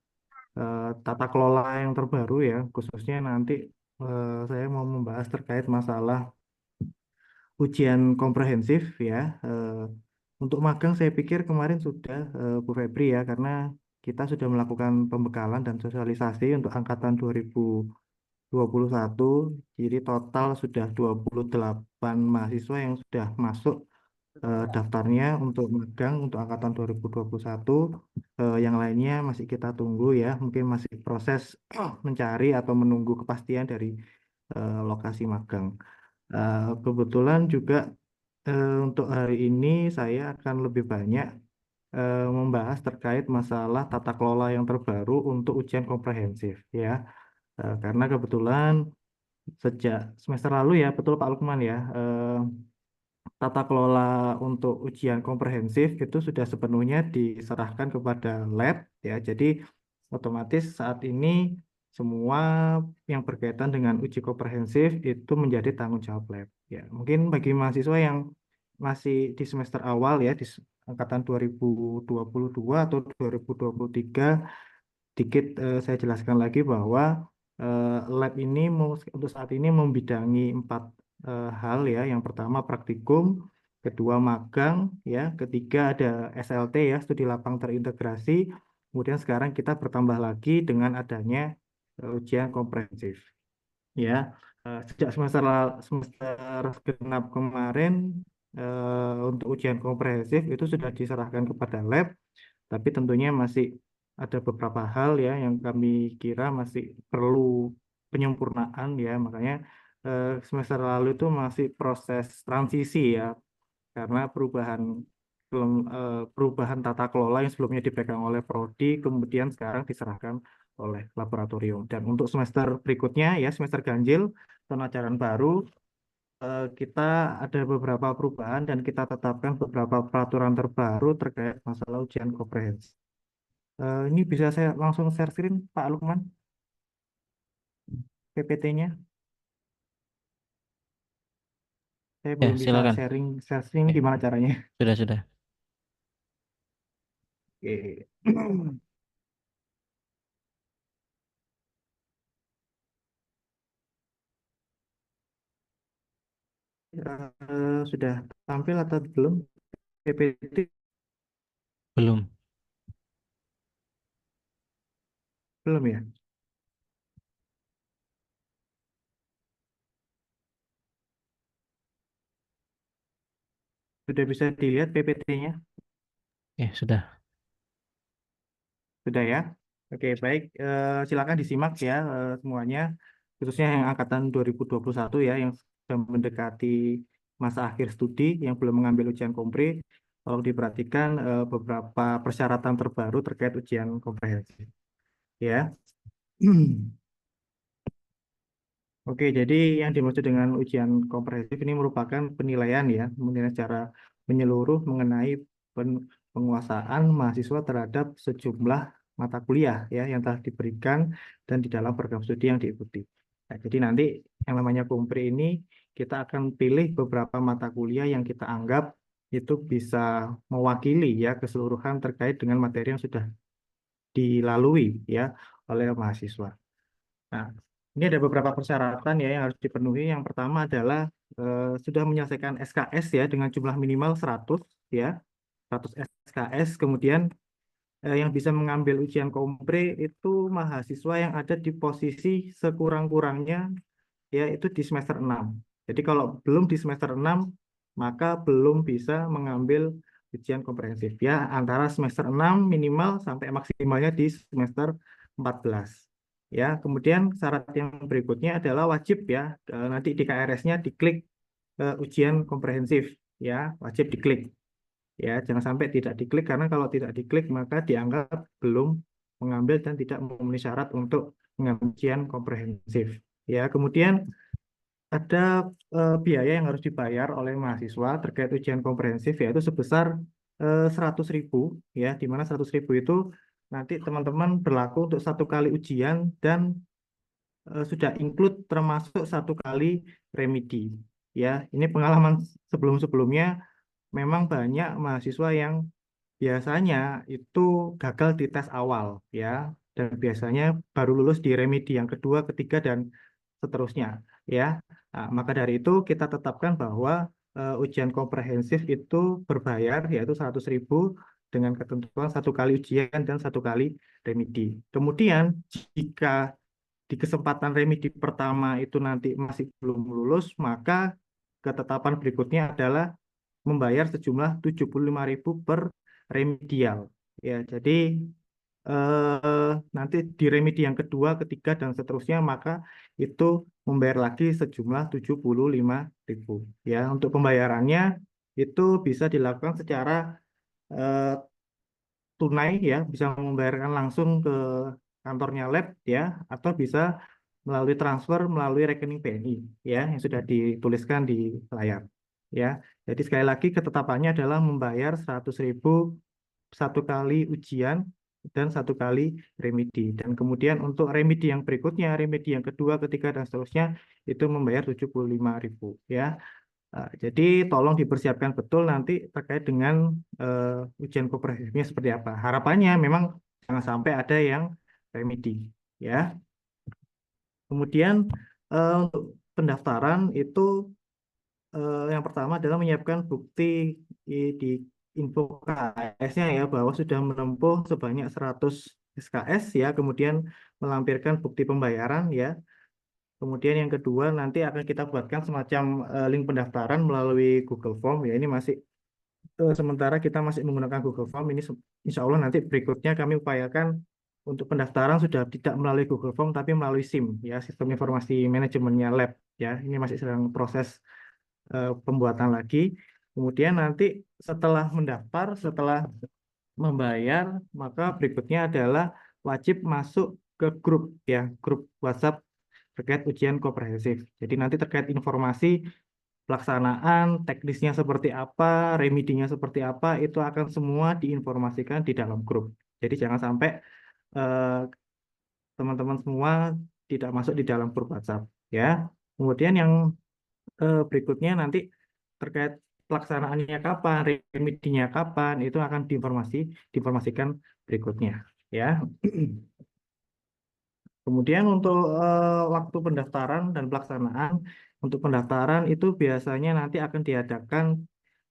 S6: tata kelola yang terbaru ya, khususnya nanti saya mau membahas terkait masalah ujian komprehensif ya. Untuk magang saya pikir kemarin sudah Bu Febri ya, karena kita sudah melakukan pembekalan dan sosialisasi untuk angkatan 2021, jadi total sudah 28 mahasiswa yang sudah masuk daftarnya untuk magang untuk angkatan 2021. Yang lainnya masih kita tunggu ya, mungkin masih proses mencari atau menunggu kepastian dari lokasi magang. Kebetulan juga untuk hari ini saya akan lebih banyak membahas terkait masalah tata kelola yang terbaru untuk ujian komprehensif ya. Karena kebetulan sejak semester lalu ya, betul Pak Lukman ya, tata kelola untuk ujian komprehensif itu sudah sepenuhnya diserahkan kepada lab ya. Jadi otomatis saat ini semua yang berkaitan dengan uji komprehensif itu menjadi tanggung jawab lab ya. Mungkin bagi mahasiswa yang masih di semester awal ya di angkatan 2022 atau 2023 dikit saya jelaskan lagi bahwa lab ini untuk saat ini membidangi 4 hal ya. Yang pertama praktikum, kedua magang ya, ketiga ada SLT ya, studi lapang terintegrasi. Kemudian sekarang kita bertambah lagi dengan adanya ujian komprehensif ya. Sejak semester genap kemarin untuk ujian komprehensif itu sudah diserahkan kepada lab, tapi tentunya masih ada beberapa hal ya yang kami kira masih perlu penyempurnaan ya. Makanya semester lalu itu masih proses transisi ya, karena perubahan tata kelola yang sebelumnya dipegang oleh prodi kemudian sekarang diserahkan oleh laboratorium. Dan untuk semester berikutnya ya, semester ganjil tahun ajaran baru, kita ada beberapa perubahan dan kita tetapkan beberapa peraturan terbaru terkait masalah ujian komprehensif. Ini bisa saya langsung share screen, Pak Lukman, PPT-nya. Saya
S2: Ya,
S6: belum bisa
S2: silakan.
S6: share screen,
S2: Ya,
S6: gimana caranya?
S2: sudah.
S6: Oke. Sudah tampil atau belum PPT?
S2: Belum.
S6: Belum ya? Sudah bisa dilihat PPT-nya?
S2: Ya, sudah.
S6: Sudah ya? Oke, baik. Silakan disimak ya semuanya, khususnya yang angkatan 2021 ya, yang sudah mendekati masa akhir studi, yang belum mengambil ujian kompre. Kalau diperhatikan beberapa persyaratan terbaru terkait ujian komprehensif. Ya. Oke, jadi yang dimaksud dengan ujian komprehensif ini merupakan penilaian ya, menilai secara menyeluruh mengenai penguasaan mahasiswa terhadap sejumlah mata kuliah ya yang telah diberikan dan di dalam program studi yang diikuti. Nah, jadi nanti yang namanya kompre ini kita akan pilih beberapa mata kuliah yang kita anggap itu bisa mewakili ya keseluruhan terkait dengan materi yang sudah dilalui ya oleh mahasiswa. Nah, ini ada beberapa persyaratan ya yang harus dipenuhi. Yang pertama adalah sudah menyelesaikan SKS ya dengan jumlah minimal 100 ya, 100 SKS. Kemudian yang bisa mengambil ujian kompre itu mahasiswa yang ada di posisi sekurang-kurangnya ya itu di semester 6. Jadi kalau belum di semester 6 maka belum bisa mengambil ujian komprehensif ya, antara semester 6 minimal sampai maksimalnya di semester 14. Ya, kemudian syarat yang berikutnya adalah wajib ya, nanti di KRS-nya diklik ujian komprehensif ya, wajib diklik. Ya, jangan sampai tidak diklik, karena kalau tidak diklik maka dianggap belum mengambil dan tidak memenuhi syarat untuk mengambil ujian komprehensif. Ya, kemudian ada biaya yang harus dibayar oleh mahasiswa terkait ujian komprehensif yaitu sebesar 100.000 ya, di mana 100.000 itu nanti teman-teman berlaku untuk 1 kali ujian dan sudah include termasuk 1 kali remedi ya. Ini pengalaman sebelum-sebelumnya memang banyak mahasiswa yang biasanya itu gagal di tes awal ya, dan biasanya baru lulus di remedi yang kedua, ketiga, dan seterusnya ya. Nah, maka dari itu kita tetapkan bahwa ujian komprehensif itu berbayar yaitu 100.000 dengan ketentuan 1 kali ujian dan 1 kali remedi. Kemudian jika di kesempatan remedi pertama itu nanti masih belum lulus, maka ketetapan berikutnya adalah membayar sejumlah 75.000 per remedial. Ya, jadi nanti di remedi yang kedua, ketiga, dan seterusnya, maka itu membayar lagi sejumlah 75.000. Ya, untuk pembayarannya itu bisa dilakukan secara tunai ya, bisa membayarkan langsung ke kantornya lab ya, atau bisa melalui transfer melalui rekening BNI ya yang sudah dituliskan di layar. ya. Jadi sekali lagi ketetapannya adalah membayar 100.000 satu kali ujian dan satu kali remedi. Dan kemudian untuk remedi yang berikutnya, remedi yang kedua, ketiga, dan seterusnya itu membayar 75.000 ya. Jadi tolong dipersiapkan betul nanti terkait dengan ujian komprehensifnya seperti apa. Harapannya memang jangan sampai ada yang remedi ya. Kemudian untuk pendaftaran itu yang pertama adalah menyiapkan bukti di info KS-nya ya bahwa sudah menempuh sebanyak 100 SKS ya, kemudian melampirkan bukti pembayaran ya. Kemudian yang kedua nanti akan kita buatkan semacam link pendaftaran melalui Google Form ya. Ini masih sementara kita masih menggunakan Google Form. Ini insya Allah nanti berikutnya kami upayakan untuk pendaftaran sudah tidak melalui Google Form tapi melalui SIM ya, sistem informasi manajemennya lab ya. Ini masih sedang proses pembuatan lagi. Kemudian nanti setelah mendaftar, setelah membayar, maka berikutnya adalah wajib masuk ke grup ya, grup WhatsApp terkait ujian komprehensif. Jadi nanti terkait informasi pelaksanaan, teknisnya seperti apa, remedinya seperti apa, itu akan semua diinformasikan di dalam grup. Jadi jangan sampai teman-teman semua tidak masuk di dalam grup WhatsApp ya. Kemudian yang berikutnya nanti terkait pelaksanaannya kapan, remedinya kapan, itu akan diinformasikan berikutnya ya. Kemudian untuk waktu pendaftaran dan pelaksanaan, untuk pendaftaran itu biasanya nanti akan diadakan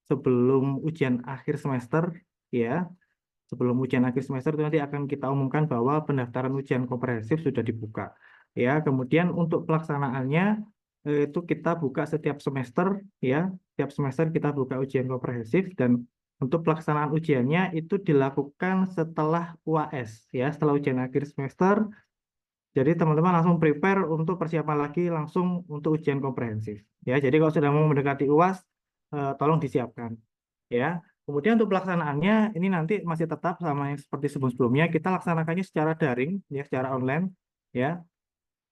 S6: sebelum ujian akhir semester ya. Sebelum ujian akhir semester itu nanti akan kita umumkan bahwa pendaftaran ujian komprehensif sudah dibuka ya. Kemudian untuk pelaksanaannya itu kita buka setiap semester ya. Setiap semester kita buka ujian komprehensif, dan untuk pelaksanaan ujiannya itu dilakukan setelah UAS ya, setelah ujian akhir semester. Jadi teman-teman langsung prepare untuk persiapan lagi langsung untuk ujian komprehensif ya. Jadi kalau sudah mau mendekati UAS tolong disiapkan ya. Kemudian untuk pelaksanaannya ini nanti masih tetap sama yang seperti sebelum-sebelumnya, kita laksanakannya secara daring ya, secara online ya.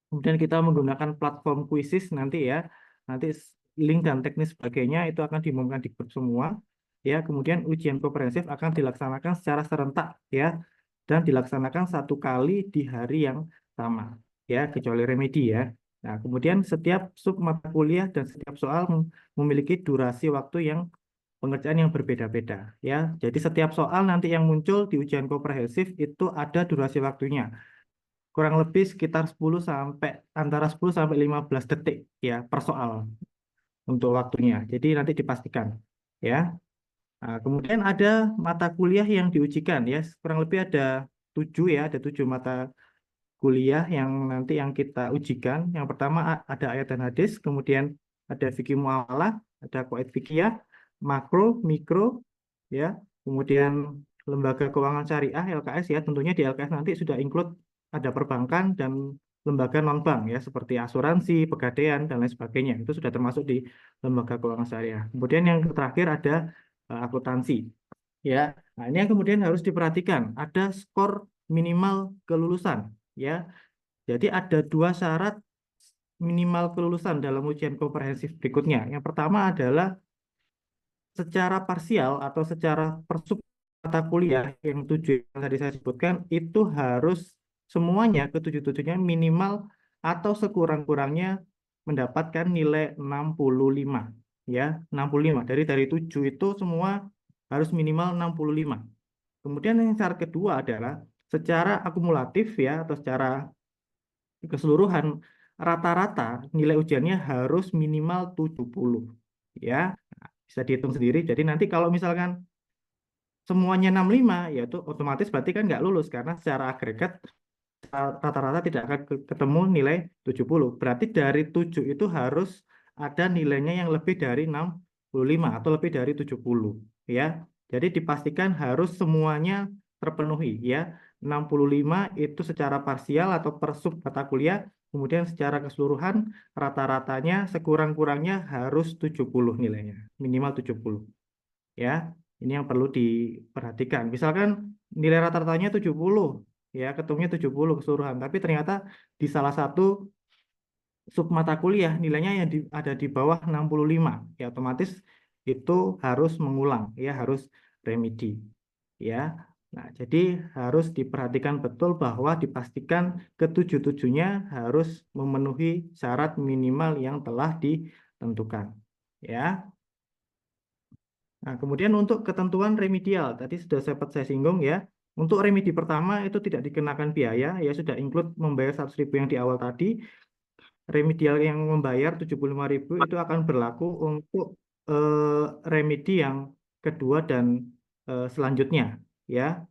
S6: Kemudian kita menggunakan platform Quizzes nanti ya. Nanti link dan teknis sebagainya itu akan diumumkan di grup semua ya. Kemudian ujian komprehensif akan dilaksanakan secara serentak ya, dan dilaksanakan satu kali di hari yang sama ya, kecuali remedi ya. Nah, kemudian setiap sub mata kuliah dan setiap soal memiliki durasi waktu yang pengerjaan yang berbeda-beda ya. Jadi setiap soal nanti yang muncul di ujian komprehensif itu ada durasi waktunya. Kurang lebih sekitar 10 sampai antara 10 sampai 15 detik ya per soal untuk waktunya. Jadi nanti dipastikan ya. Nah, kemudian ada mata kuliah yang diujikan ya. Kurang lebih ada 7 ya, ada 7 mata kuliah yang nanti yang kita ujikan. Yang pertama ada ayat dan hadis, kemudian ada fikih muamalah, ada qawaid fikih, makro, mikro, ya, kemudian lembaga keuangan syariah (LKS) ya. Tentunya di LKS nanti sudah include ada perbankan dan lembaga non bank ya, seperti asuransi, pegadaian dan lain sebagainya. Itu sudah termasuk di lembaga keuangan syariah. Kemudian yang terakhir ada akuntansi. Ya, nah ini yang kemudian harus diperhatikan. Ada skor minimal kelulusan. Ya, jadi ada 2 syarat minimal kelulusan dalam ujian komprehensif berikutnya. Yang pertama adalah secara parsial atau secara persub mata kuliah yang 7 yang tadi saya sebutkan itu harus semuanya ketujuh-tujuhnya minimal atau sekurang-kurangnya mendapatkan nilai 65 ya, 65 dari 7 itu semua harus minimal 65. Kemudian yang syarat kedua adalah secara akumulatif ya, atau secara keseluruhan rata-rata nilai ujiannya harus minimal 70 ya. Nah, bisa dihitung sendiri. Jadi nanti kalau misalkan semuanya 65 ya itu otomatis berarti kan nggak lulus, karena secara agregat rata-rata tidak akan ketemu nilai 70. Berarti dari 7 itu harus ada nilainya yang lebih dari 65 atau lebih dari 70 ya. Jadi dipastikan harus semuanya terpenuhi ya. 65 itu secara parsial atau per sub mata kuliah, kemudian secara keseluruhan rata-ratanya sekurang-kurangnya harus 70 nilainya, minimal 70 ya. Ini yang perlu diperhatikan. Misalkan nilai rata-ratanya 70 ya, ketemunya 70 keseluruhan, tapi ternyata di salah satu sub mata kuliah nilainya yang ada di bawah 65 ya, otomatis itu harus mengulang, ya harus remedi, ya. Nah, jadi harus diperhatikan betul bahwa dipastikan ketujuh-tujuhnya harus memenuhi syarat minimal yang telah ditentukan, ya. Nah, kemudian untuk ketentuan remedial, tadi sudah sempat saya singgung ya. Untuk remedi pertama itu tidak dikenakan biaya, ya sudah include membayar 100.000 yang di awal tadi. Remedial yang membayar 75.000 itu akan berlaku untuk remedi yang kedua dan selanjutnya, ya.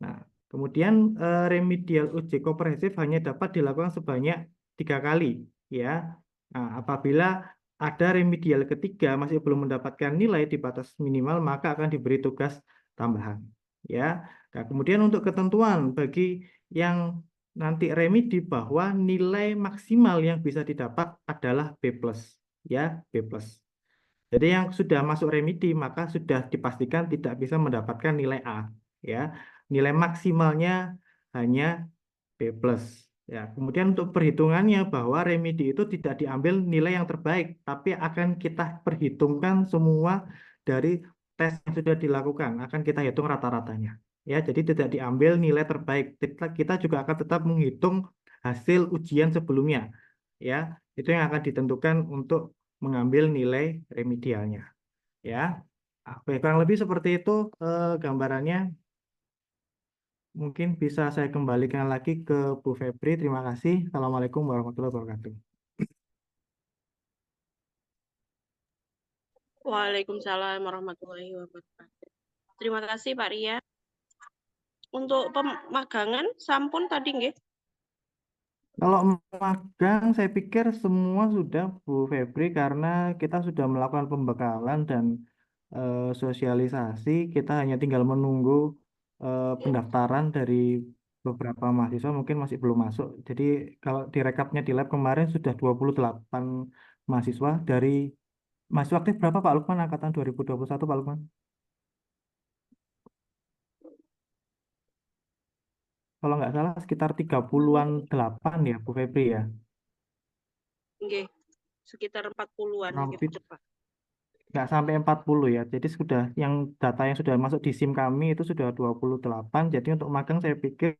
S6: Nah, kemudian remedial uji komprehensif hanya dapat dilakukan sebanyak 3 kali, ya. Nah, apabila ada remedial ketiga masih belum mendapatkan nilai di batas minimal, maka akan diberi tugas tambahan, ya. Nah, kemudian untuk ketentuan bagi yang nanti remedi bahwa nilai maksimal yang bisa didapat adalah B+, ya, B+. Jadi yang sudah masuk remedi maka sudah dipastikan tidak bisa mendapatkan nilai A, ya. Nilai maksimalnya hanya B+. Ya, kemudian untuk perhitungannya bahwa remedi itu tidak diambil nilai yang terbaik, tapi akan kita perhitungkan semua dari tes yang sudah dilakukan, akan kita hitung rata-ratanya. Ya, jadi tidak diambil nilai terbaik. Kita juga akan tetap menghitung hasil ujian sebelumnya. Ya, itu yang akan ditentukan untuk mengambil nilai remedialnya. Ya, oke, kurang lebih seperti itu gambarannya. Mungkin bisa saya kembalikan lagi ke Bu Febri. Terima kasih. Assalamualaikum warahmatullahi wabarakatuh.
S1: Waalaikumsalam warahmatullahi wabarakatuh. Terima kasih Pak Ria. Untuk pemagangan sampun tadi nggih?
S6: Kalau magang, saya pikir semua sudah Bu Febri karena kita sudah melakukan pembekalan dan sosialisasi. Kita hanya tinggal menunggu pendaftaran dari beberapa mahasiswa mungkin masih belum masuk. Jadi kalau direkapnya di lab kemarin sudah 28 mahasiswa dari mahasiswa aktif berapa Pak Lukman angkatan 2021 Pak Lukman? Kalau nggak salah sekitar 30-an 8 ya Bu Febri ya.
S1: Nggih, sekitar 40-an
S6: Kurang
S1: nggih
S6: lebih
S1: Pak.
S6: nggak sampai 40 ya. Jadi sudah yang data yang sudah masuk di SIM kami itu sudah 28. Jadi untuk magang saya pikir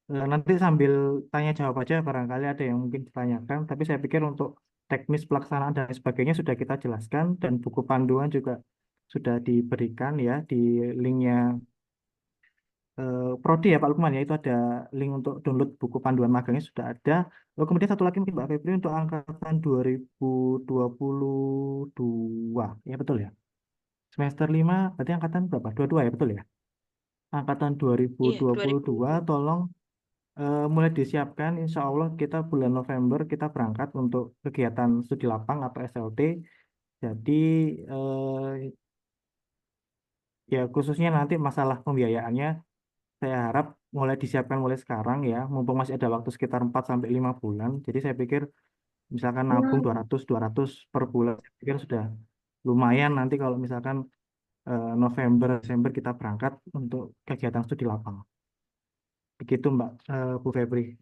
S6: nanti sambil tanya jawab aja barangkali ada yang mungkin ditanyakan. Tapi saya pikir untuk teknis pelaksanaan dan sebagainya sudah kita jelaskan dan buku panduan juga sudah diberikan ya di linknya Prodi ya Pak Lukman ya, itu ada link untuk download buku panduan magangnya sudah ada. Lalu kemudian satu lagi mungkin Mbak Febri untuk angkatan 2022 ya betul ya. Semester 5 berarti angkatan berapa? 22 ya betul ya. Angkatan
S1: Iya,
S6: 2022 tolong mulai disiapkan, insya Allah kita bulan November kita berangkat untuk kegiatan studi lapang atau SLT. Jadi ya khususnya nanti masalah pembiayaannya saya harap mulai disiapkan mulai sekarang ya, mumpung masih ada waktu sekitar 4 sampai 5 bulan. Jadi saya pikir misalkan nabung 200 per bulan, saya pikir sudah lumayan nanti kalau misalkan November, Desember kita berangkat untuk kegiatan studi lapang. Begitu Mbak Bu Febri.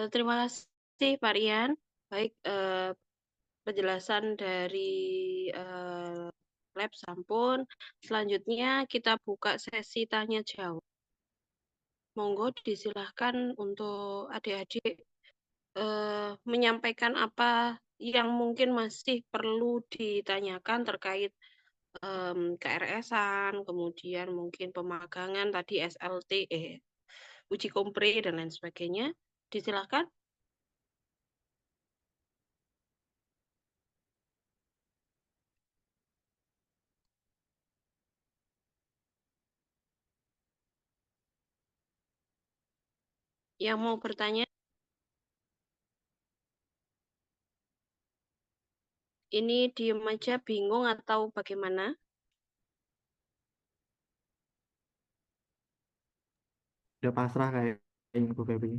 S1: Terima kasih Pak Rian. Baik, penjelasan dari lab sampun. Selanjutnya kita buka sesi tanya jawab. Monggo disilahkan untuk adik-adik menyampaikan apa yang mungkin masih perlu ditanyakan terkait KRS-an, kemudian mungkin pemagangan tadi SLT, uji kompre dan lain sebagainya. Disilahkan. Yang mau bertanya, ini diem aja bingung atau bagaimana?
S6: Udah pasrah kayaknya Bu Febri.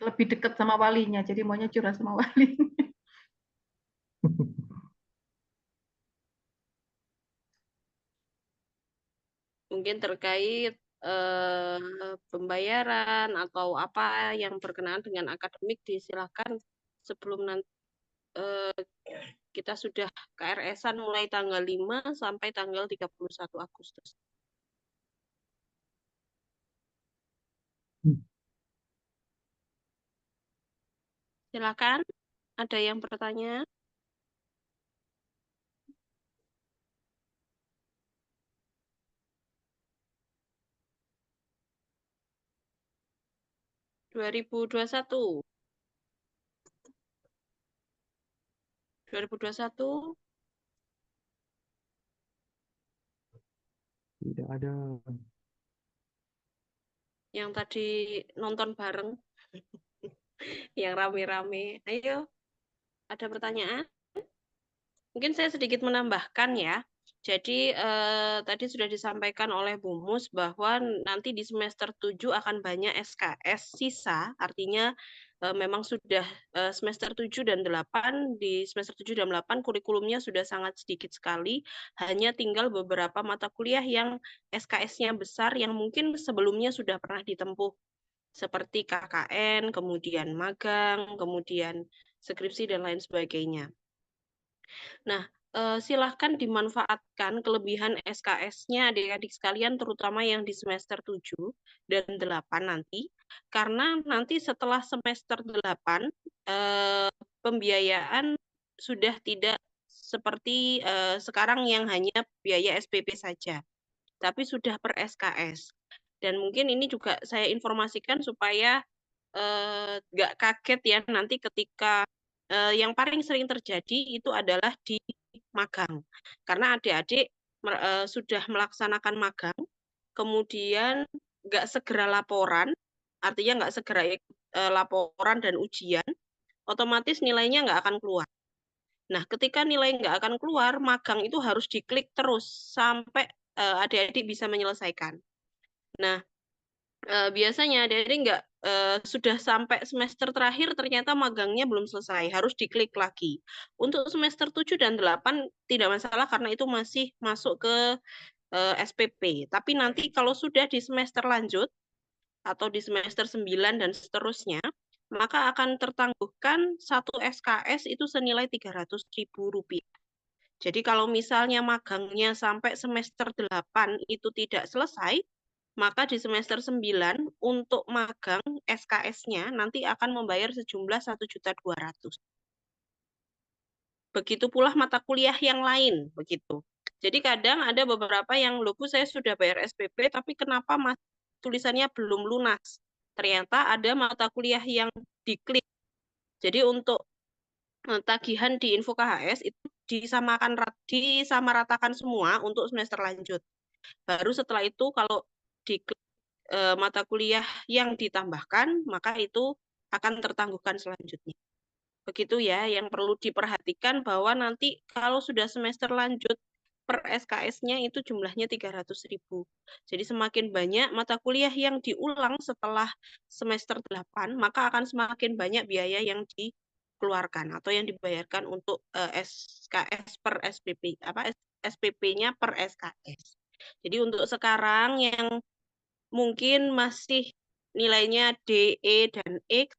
S5: Lebih dekat sama walinya, jadi maunya curhat sama walinya.
S1: Mungkin terkait pembayaran atau apa yang berkenaan dengan akademik disilahkan sebelum nanti kita sudah KRS-an mulai tanggal 5 sampai tanggal 31 Agustus. Silakan, ada yang bertanya? Dua 2021.
S6: Tidak ada.
S1: Yang tadi nonton bareng, yang rame-rame. Ayo, ada pertanyaan? Mungkin saya sedikit menambahkan ya. Jadi tadi sudah disampaikan oleh Bu Mus bahwa nanti di semester 7 akan banyak SKS sisa, artinya memang sudah semester 7 dan 8, di semester 7 dan 8 kurikulumnya sudah sangat sedikit sekali, hanya tinggal beberapa mata kuliah yang SKS-nya besar yang mungkin sebelumnya sudah pernah ditempuh, seperti KKN, kemudian magang, kemudian skripsi, dan lain sebagainya. Nah, silahkan dimanfaatkan kelebihan SKS-nya adik-adik sekalian, terutama yang di semester 7 dan 8 nanti, karena nanti setelah semester 8, pembiayaan sudah tidak seperti sekarang yang hanya biaya SPP saja, tapi sudah per SKS. Dan mungkin ini juga saya informasikan supaya nggak kaget ya nanti ketika yang paling sering terjadi itu adalah di magang. Karena adik-adik sudah melaksanakan magang, kemudian nggak segera laporan, artinya nggak segera laporan dan ujian, otomatis nilainya nggak akan keluar. Nah, ketika nilai nggak akan keluar, magang itu harus diklik terus sampai adik-adik bisa menyelesaikan. Nah, biasanya adik-adik nggak sudah sampai semester terakhir ternyata magangnya belum selesai, harus diklik lagi. Untuk semester 7 dan 8 tidak masalah karena itu masih masuk ke SPP. Tapi nanti kalau sudah di semester lanjut atau di semester 9 dan seterusnya, maka akan tertangguhkan satu SKS itu senilai Rp300.000. Jadi kalau misalnya magangnya sampai semester 8 itu tidak selesai, maka di semester 9 untuk magang SKS-nya nanti akan membayar sejumlah 1.200.000. Begitu pula mata kuliah yang lain, begitu. Jadi kadang ada beberapa yang, loh Bu, saya sudah bayar SPP, tapi kenapa tulisannya belum lunas? Ternyata ada mata kuliah yang diklik. Jadi untuk tagihan di Info KHS itu disamaratakan semua untuk semester lanjut. Baru setelah itu kalau diklik mata kuliah yang ditambahkan, maka itu akan tertangguhkan selanjutnya. Begitu ya, yang perlu diperhatikan bahwa nanti kalau sudah semester lanjut per SKS-nya itu jumlahnya 300.000. Jadi semakin banyak mata kuliah yang diulang setelah semester 8, maka akan semakin banyak biaya yang dikeluarkan atau yang dibayarkan untuk SKS per SPP, SPP-nya per SKS. Jadi untuk sekarang yang mungkin masih nilainya D, E, dan X,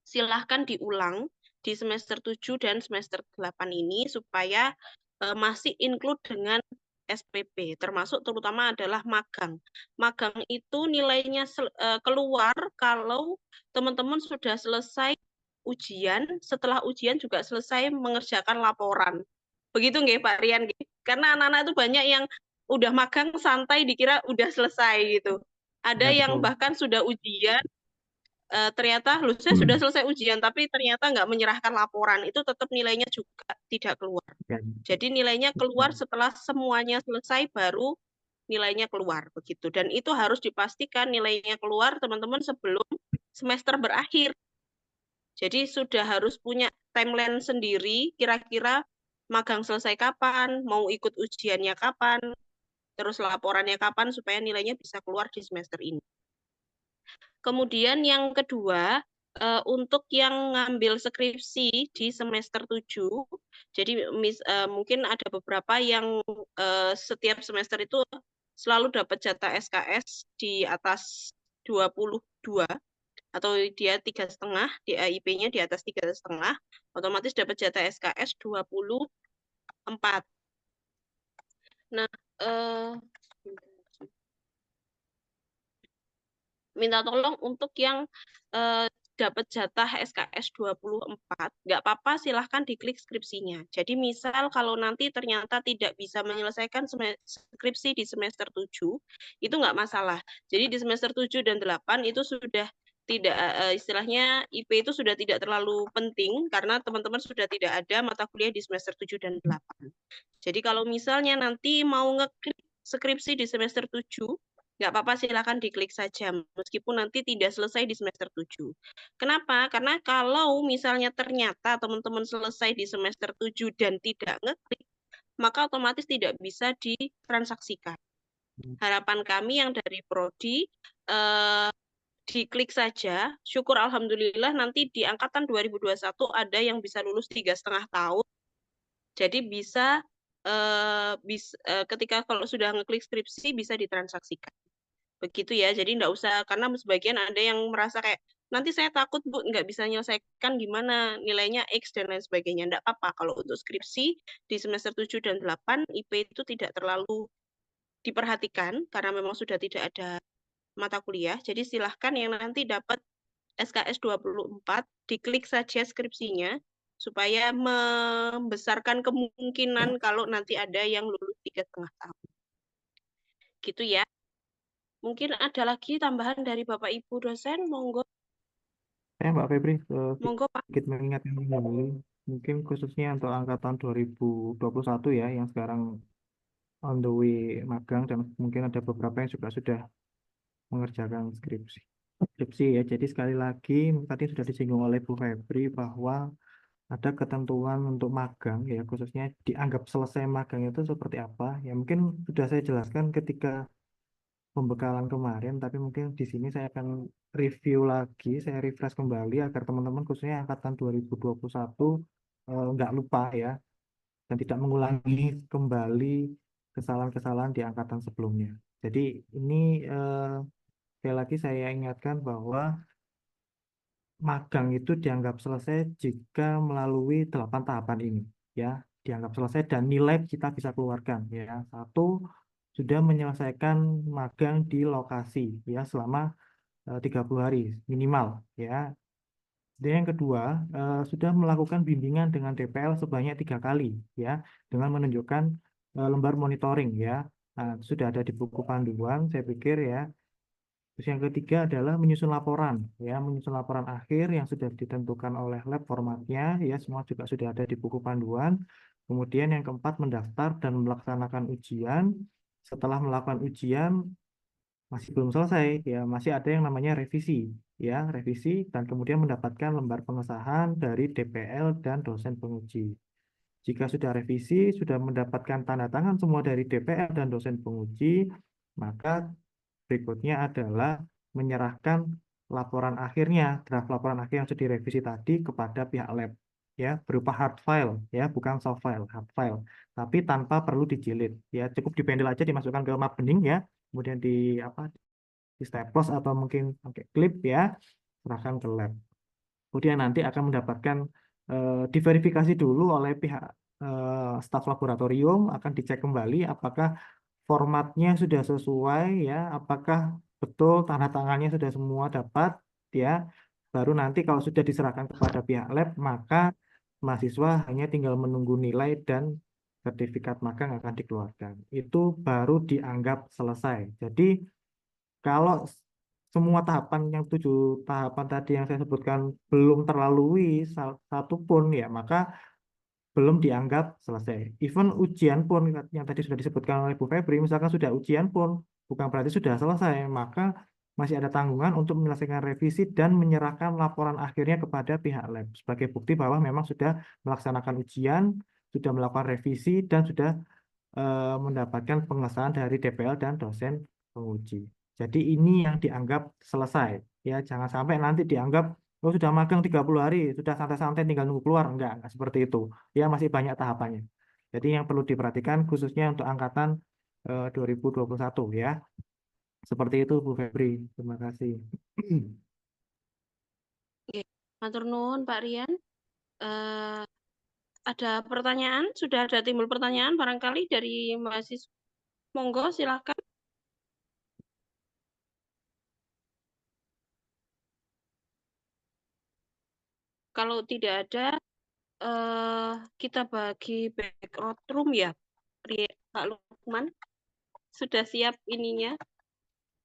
S1: silahkan diulang di semester 7 dan semester 8 ini supaya masih include dengan SPP, termasuk terutama adalah magang. Magang itu nilainya keluar kalau teman-teman sudah selesai ujian, setelah ujian juga selesai mengerjakan laporan. Begitu nggih Pak Rian? Karena anak-anak itu banyak yang udah magang santai dikira udah selesai gitu. Ada
S6: Ya,
S1: yang
S6: betul.
S1: bahkan sudah ujian, ternyata loh saya sudah selesai ujian tapi ternyata nggak menyerahkan laporan, itu tetap nilainya juga tidak keluar.
S6: Ya.
S1: Jadi nilainya keluar setelah semuanya selesai baru nilainya keluar begitu. Dan itu harus dipastikan nilainya keluar teman-teman sebelum semester berakhir. Jadi sudah harus punya timeline sendiri, kira-kira magang selesai kapan, mau ikut ujiannya kapan, terus laporannya kapan supaya nilainya bisa keluar di semester ini. Kemudian yang kedua, untuk yang ngambil skripsi di semester 7, jadi mungkin ada beberapa yang setiap semester itu selalu dapat jatah SKS di atas 22 atau dia 3,5, DAIP-nya di atas 3,5, otomatis dapat jatah SKS 24. Nah, minta tolong untuk yang dapat jatah SKS 24, nggak apa-apa, silahkan diklik skripsinya. Jadi misal kalau nanti ternyata tidak bisa menyelesaikan skripsi di semester 7, itu nggak masalah. Jadi di semester 7 dan 8 itu sudah tidak, istilahnya IP itu sudah tidak terlalu penting, karena teman-teman sudah tidak ada mata kuliah di semester 7 dan 8. Jadi kalau misalnya nanti mau ngeklik skripsi di semester 7, nggak apa-apa, silakan diklik saja, meskipun nanti tidak selesai di semester 7. Kenapa? Karena kalau misalnya ternyata teman-teman selesai di semester 7 dan tidak ngeklik, maka otomatis tidak bisa ditransaksikan. Harapan kami yang dari Prodi, diklik saja, syukur alhamdulillah nanti di angkatan 2021 ada yang bisa lulus 3,5 tahun, jadi bisa ketika kalau sudah ngeklik skripsi bisa ditransaksikan. Begitu ya, jadi nggak usah, karena sebagian ada yang merasa kayak, nanti saya takut Bu, nggak bisa menyelesaikan, gimana nilainya X dan lain sebagainya. Nggak apa-apa, kalau untuk skripsi di semester 7 dan 8, IP itu tidak terlalu diperhatikan, karena memang sudah tidak ada mata kuliah, jadi silahkan yang nanti dapat SKS 24, diklik saja skripsinya, supaya membesarkan kemungkinan kalau nanti ada yang lulus 3,5 tahun. Gitu ya. Mungkin ada lagi tambahan dari Bapak Ibu dosen, monggo.
S6: Mbak Febri,
S1: Monggo Pak.
S6: sedikit mengingatkan kembali, mungkin khususnya untuk angkatan 2021 ya, yang sekarang on the way magang, dan mungkin ada beberapa yang juga sudah mengerjakan skripsi ya. Jadi sekali lagi, tadi sudah disinggung oleh Bu Febri bahwa ada ketentuan untuk magang ya, khususnya dianggap selesai magang itu seperti apa. Ya mungkin sudah saya jelaskan ketika pembekalan kemarin, tapi mungkin di sini saya akan review lagi, saya refresh kembali agar teman-teman khususnya angkatan 2021 nggak lupa ya, dan tidak mengulangi kembali kesalahan-kesalahan di angkatan sebelumnya. Jadi ini sekali lagi saya ingatkan bahwa magang itu dianggap selesai jika melalui 8 tahapan ini ya, dianggap selesai dan nilai kita bisa keluarkan ya. Satu, sudah menyelesaikan magang di lokasi ya selama 30 hari minimal ya. Dan yang kedua, sudah melakukan bimbingan dengan DPL sebanyak 3 kali ya, dengan menunjukkan lembar monitoring ya. Nah, sudah ada di buku panduan saya pikir ya. Terus yang ketiga adalah menyusun laporan ya, menyusun laporan akhir yang sudah ditentukan oleh lab formatnya ya, semua juga sudah ada di buku panduan. Kemudian yang keempat, mendaftar dan melaksanakan ujian. Setelah melakukan ujian masih belum selesai ya, masih ada yang namanya revisi ya, revisi dan kemudian mendapatkan lembar pengesahan dari DPL dan dosen penguji. Jika sudah revisi, sudah mendapatkan tanda tangan semua dari DPL dan dosen penguji, maka berikutnya adalah menyerahkan laporan akhirnya, draft laporan akhir yang sudah direvisi tadi kepada pihak lab ya, berupa hard file ya, bukan soft file, hard file, tapi tanpa perlu dijilid ya, cukup dipendel aja, dimasukkan ke map bening ya, kemudian di staples atau mungkin pakai klip ya, serahkan ke lab. Kemudian nanti akan mendapatkan diverifikasi dulu oleh pihak staf laboratorium, akan dicek kembali apakah formatnya sudah sesuai ya, apakah betul tanda tangannya sudah semua dapat ya. Baru nanti kalau sudah diserahkan kepada pihak lab, maka mahasiswa hanya tinggal menunggu nilai dan sertifikat magang akan dikeluarkan. Itu baru dianggap selesai. Jadi kalau semua tahapan yang 7 tahapan tadi yang saya sebutkan belum terlalui satu pun ya, maka belum dianggap selesai. Even ujian pun yang tadi sudah disebutkan oleh Bu Febri, misalkan sudah ujian pun bukan berarti sudah selesai, maka masih ada tanggungan untuk menyelesaikan revisi dan menyerahkan laporan akhirnya kepada pihak lab sebagai bukti bahwa memang sudah melaksanakan ujian, sudah melakukan revisi dan sudah mendapatkan pengesahan dari DPL dan dosen penguji. Jadi ini yang dianggap selesai ya, jangan sampai nanti dianggap oh sudah magang 30 hari, sudah santai-santai tinggal nunggu keluar. Enggak seperti itu. Ya masih banyak tahapannya. Jadi yang perlu diperhatikan khususnya untuk angkatan 2021 ya. Seperti itu Bu Febri. Terima kasih.
S1: Oke, matur nuwun Pak Rian. Eh, ada pertanyaan? Sudah ada timbul pertanyaan barangkali dari mahasiswa? Monggo silakan. Kalau tidak ada, kita bagi background room ya. Pak Lukman, sudah siap ininya,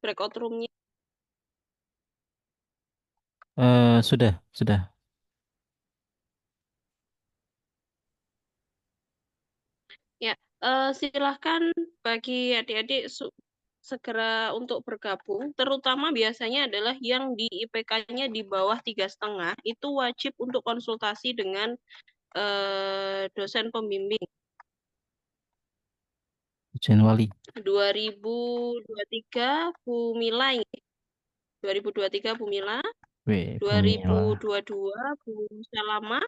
S1: breakout room-nya?
S2: Sudah.
S1: Ya, silahkan bagi adik-adik segera untuk bergabung, terutama biasanya adalah yang di IPK-nya di bawah 3,5, itu wajib untuk konsultasi dengan dosen pembimbing.
S2: Ujian wali.
S1: 2023 Bu Mila ini. 2023 Bu Mila,
S2: Bu Mila.
S1: 2022 Bu Salama,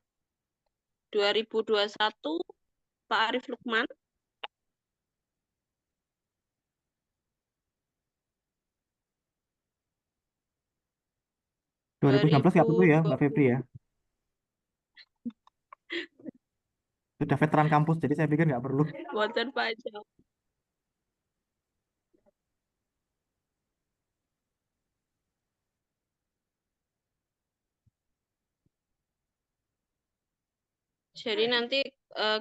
S1: 2021 Pak Arif Lukman,
S6: (2019) nggak perlu ya Mbak Febri ya. Sudah veteran kampus, jadi saya pikir nggak perlu.
S1: Wonten Pak Jal. Jadi nanti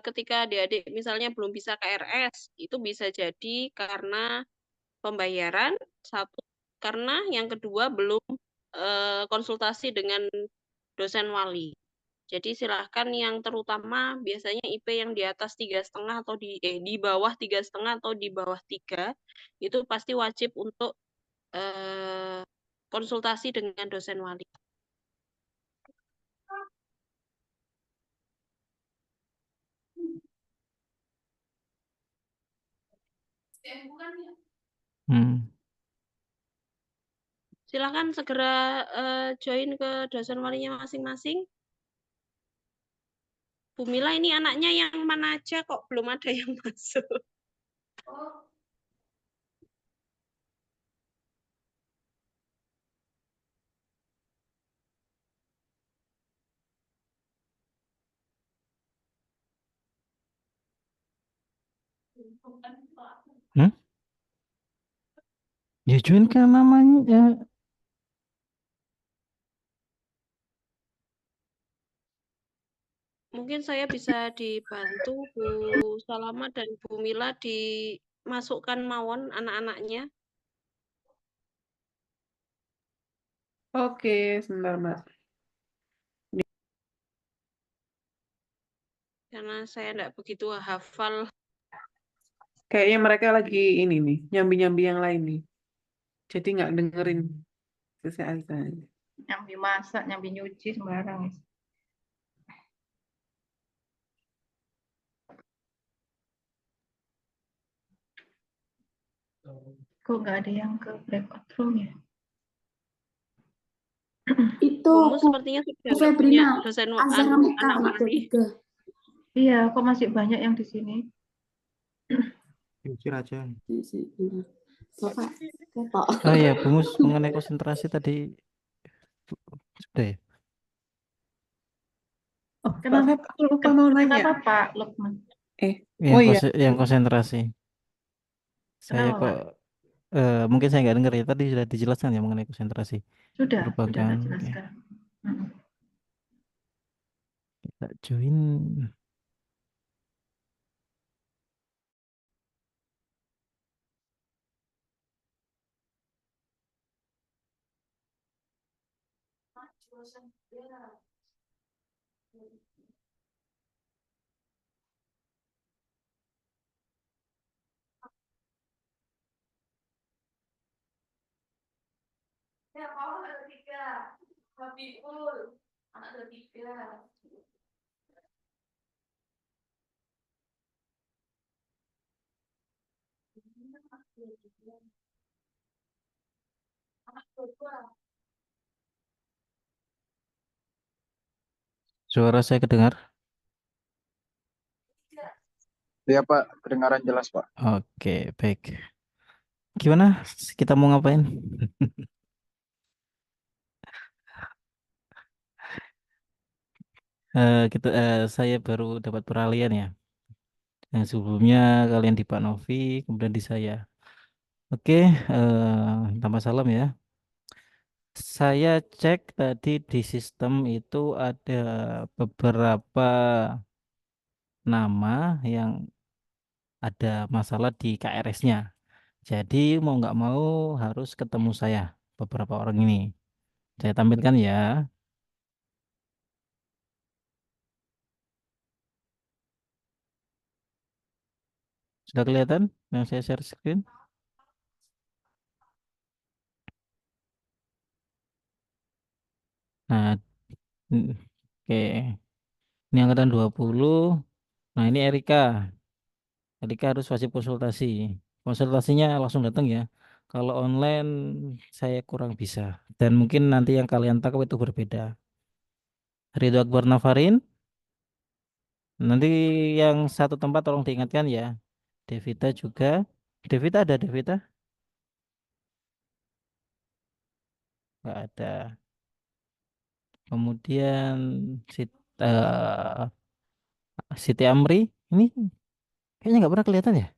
S1: ketika adik-adik misalnya belum bisa KRS, itu bisa jadi karena pembayaran, satu, karena yang kedua belum konsultasi dengan dosen wali. Jadi silahkan yang terutama biasanya IP yang di atas 3,5 atau di bawah 3,5 atau di bawah 3, itu pasti wajib untuk konsultasi dengan dosen wali. Silahkan segera join ke dosen walinya masing-masing. Bu Mila ini anaknya yang mana aja kok belum ada yang masuk?
S2: Ya join kan namanya ya.
S1: Mungkin saya bisa dibantu Bu Salama dan Bu Mila dimasukkan mawon anak-anaknya.
S4: Oke, sebentar Mbak.
S1: Karena saya tidak begitu hafal.
S4: Kayaknya mereka lagi ini nih, nyambi-nyambi yang lain nih. Jadi nggak dengerin sesi azan.
S5: Nyambi masak, nyambi nyuci sembarang. Kok nggak ada yang ke breakout room ya?
S7: Itu
S1: Bumu sepertinya sudah nggak punya
S7: Febrina,
S1: dosen
S7: Azhar Mekar
S1: anak
S7: itu
S1: wali.
S7: 3.
S5: Iya, kok masih banyak yang di sini?
S6: Jujur aja.
S7: Bapak, ketok.
S2: Oh ya, Bumus mengenai konsentrasi tadi sudah ya.
S4: Oh,
S5: Kenapa?
S4: Pak, lupa mau nanya.
S5: Kenapa Pak Lukman?
S4: Oh iya.
S2: Yang konsentrasi. Saya
S5: Kenapa,
S2: kok mungkin saya nggak dengar ya. Tadi sudah dijelaskan ya mengenai konsentrasi.
S5: Sudah
S2: Merupakan
S5: tak jelaskan.
S2: kita join.
S5: Ya, mau ada 3. Habibul, anak ada 3.
S2: Suara saya kedengar?
S8: Iya Pak, kedengaran jelas Pak.
S2: Oke, baik. Gimana? Kita mau ngapain? Saya baru dapat peralihan ya. Yang sebelumnya kalian di Pak Novi, kemudian di saya. Oke, tanpa salam ya. Saya cek tadi di sistem itu ada beberapa nama yang ada masalah di KRS-nya. Jadi mau nggak mau harus ketemu saya beberapa orang ini. Saya tampilkan ya. Sudah kelihatan yang saya share screen? Nah, oke. Ini angkatan 20. Nah, ini Erika. Erika harus wajib konsultasi. Konsultasinya langsung datang ya. Kalau online saya kurang bisa. Dan mungkin nanti yang kalian tangkap itu berbeda. Ridho Akbar Nafarin. Nanti yang satu tempat tolong diingatkan ya. Devita juga. Devita ada Devita? Nggak ada. Kemudian eh, Siti Amri. Ini kayaknya nggak pernah kelihatan ya?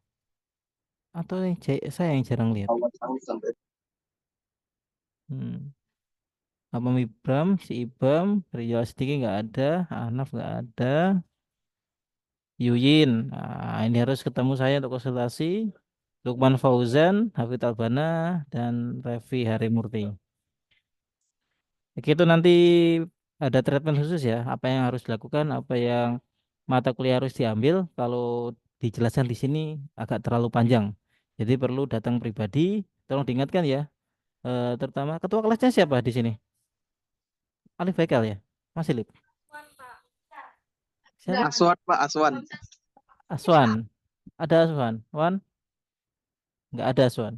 S2: Atau saya yang jarang lihat. Hmm. Abang Ibram, si Ibam, Rizal Sediki nggak ada, Anaf nggak ada, Yuyin. Nah, ini harus ketemu saya untuk konsultasi. Lukman Fauzan, Hafid Albana, dan Revi Harimurti. Itu nanti ada treatment khusus ya, apa yang harus dilakukan, apa yang mata kuliah harus diambil. Kalau dijelaskan di sini agak terlalu panjang, jadi perlu datang pribadi. Tolong diingatkan ya, terutama ketua kelasnya siapa di sini? Alif Baikal ya, masih Lip. Siapa?
S8: Aswan Pak, Aswan.
S2: Aswan. Ada Aswan? Wan? Nggak ada Aswan.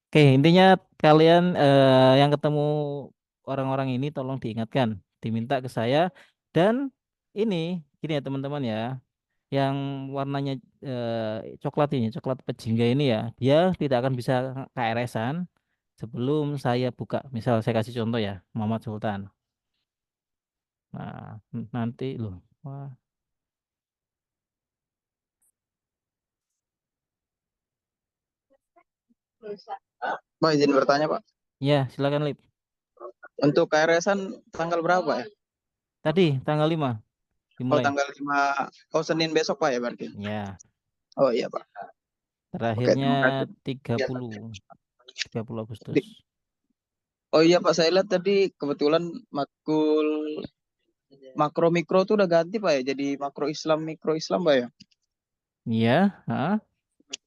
S2: Oke, intinya kalian yang ketemu orang-orang ini tolong diingatkan, diminta ke saya dan ini gini ya teman-teman ya, yang warnanya coklat ini, coklat pejingga ini ya, dia tidak akan bisa KRS-an sebelum saya buka. Misal saya kasih contoh ya, Muhammad Sultan. Nah, nanti loh. Wah,
S8: Pak izin bertanya Pak.
S2: ya silakan Lip.
S8: Untuk KRS-an tanggal berapa ya?
S2: Tadi tanggal 5
S8: Oh
S2: dimulai.
S8: tanggal 5. Oh Senin besok Pak ya berarti.
S2: Ya,
S8: Oh iya Pak. Oke
S2: terakhirnya
S8: terima kasih.
S2: 30 30 Agustus.
S8: Oh iya Pak, saya lihat tadi kebetulan makul makro mikro tuh udah ganti Pak ya, jadi makro Islam mikro Islam Pak ya.
S2: Iya, heeh.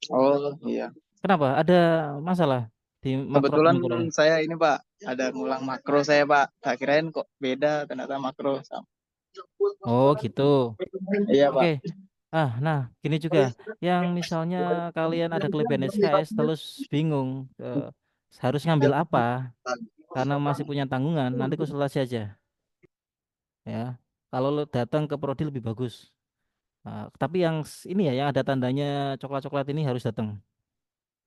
S8: Oh iya.
S2: Kenapa? Ada masalah di makro dan
S8: Kebetulan
S2: mikro?
S8: saya ini Pak, ada ngulang makro saya Pak. Tak kirain kok beda ternyata makro sama.
S2: Oh, gitu.
S8: Iya
S2: Oke.
S8: Pak.
S2: Nah, gini juga. Yang misalnya kalian ada kelebihan SKS terus bingung harus ngambil apa karena masih punya tanggungan, nanti konsultasi aja ya. Kalau lo datang ke prodi lebih bagus. Tapi yang ini ya, yang ada tandanya coklat-coklat ini harus datang.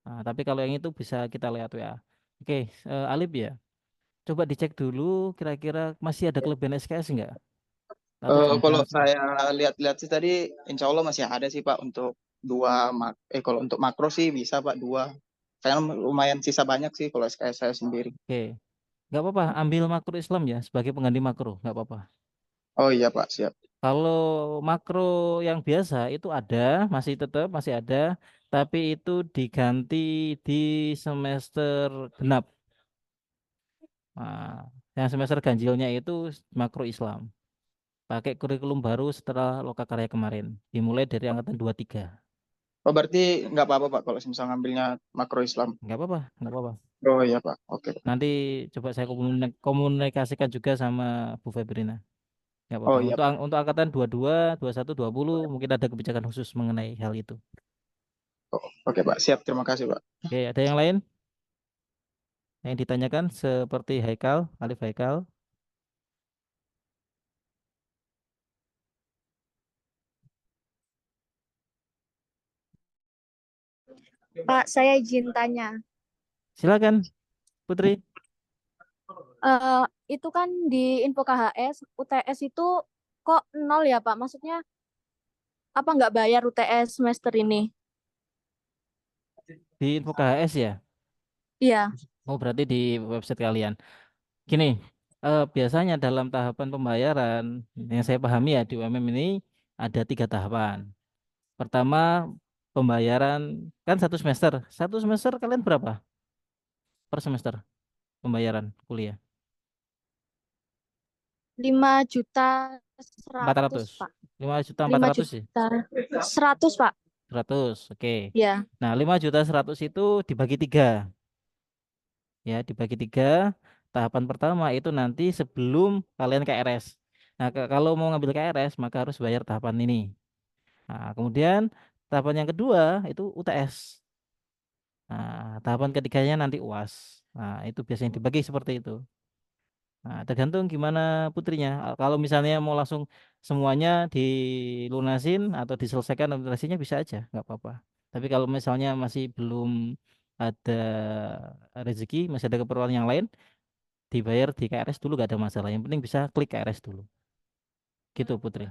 S2: Tapi kalau yang itu bisa kita lihat ya. Oke, Alip ya. Coba dicek dulu kira-kira masih ada kelebihan SKS enggak? Atau
S8: Kalau
S2: jangan-jangan
S8: saya lihat-lihat sih tadi, insya Allah masih ada sih Pak untuk kalau untuk makro sih bisa Pak dua. Saya lumayan sisa banyak sih kalau SKS saya sendiri.
S2: oke. Nggak apa-apa, ambil makro Islam ya sebagai pengganti makro, nggak apa-apa.
S8: Oh iya Pak, siap.
S2: Kalau makro yang biasa itu ada, masih tetap masih ada, tapi itu diganti di semester genap. Nah, yang semester ganjilnya itu makro Islam. Pakai kurikulum baru setelah Lokakarya kemarin, dimulai dari angkatan 23.
S8: Oh berarti nggak apa-apa Pak kalau misal ngambilnya makro Islam.
S2: Nggak apa-apa, nggak apa-apa.
S8: Oh iya Pak, oke.
S2: Nanti coba saya komunikasikan juga sama Bu Febrina. Nggak apa-apa.
S8: Oh iya
S2: Untuk
S8: Pak.
S2: untuk angkatan 22, 21, 20 mungkin ada kebijakan khusus mengenai hal itu.
S8: Oh, oke Pak, siap. Terima kasih Pak.
S2: Oke, ada yang lain yang ditanyakan seperti Haikal, Alif Haikal?
S9: Pak, saya izin tanya.
S2: Silakan, Putri.
S9: Eh, itu kan di info KHS, UTS itu kok nol ya, Pak? Maksudnya apa nggak bayar UTS semester ini?
S2: Di info KHS ya?
S9: Iya.
S2: Oh, berarti di website kalian. Gini, biasanya dalam tahapan pembayaran, yang saya pahami ya di UMM ini ada 3 tahapan. Pertama, pembayaran kan 1 semester. 1 semester kalian berapa per semester pembayaran kuliah?
S9: 5.100.000,
S2: 400.
S9: Pak.
S2: 5.400.000 sih.
S9: 5.100.000, Pak.
S2: 100, oke.
S9: Ya.
S2: Nah, 5.100.000 itu dibagi 3. Ya, dibagi 3. Tahapan pertama itu nanti sebelum kalian KRS. Nah, kalau mau ngambil KRS maka harus bayar tahapan ini. Nah, kemudian tahapan yang kedua itu UTS. Nah, tahapan ketiganya nanti UAS. Nah, itu biasanya dibagi seperti itu. Nah, tergantung gimana putrinya. Kalau misalnya mau langsung semuanya dilunasin atau diselesaikan administrasinya bisa aja, nggak apa-apa. Tapi kalau misalnya masih belum ada rezeki, masih ada keperluan yang lain, dibayar di KRS dulu nggak ada masalah. Yang penting bisa klik KRS dulu. Gitu, Putri.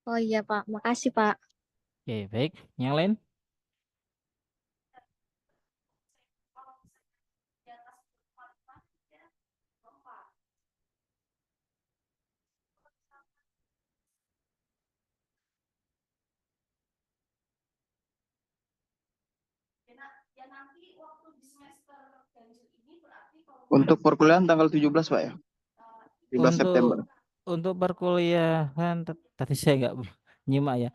S9: Oh iya, Pak. Makasih, Pak.
S2: Oke, baik. Yang lain?
S8: Untuk perkuliahan tanggal 17 Pak ya. 17
S2: Untuk
S8: September.
S2: untuk perkuliahan tadi saya nggak nyimak ya.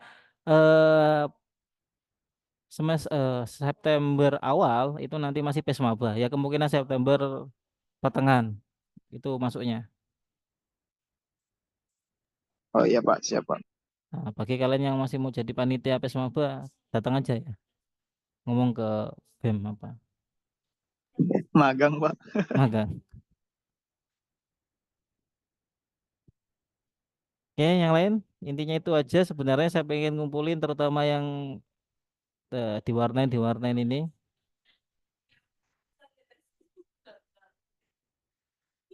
S2: Eh September awal itu nanti masih PES maba ya, kemungkinan September pertengahan itu masuknya.
S8: Oh iya Pak, siap Pak.
S2: Nah, bagi kalian yang masih mau jadi panitia PES maba datang aja ya, ngomong ke BEM apa
S8: Magang Pak.
S2: magang. Oke, yang lain intinya itu aja sebenarnya saya pengen ngumpulin terutama yang diwarnain ini.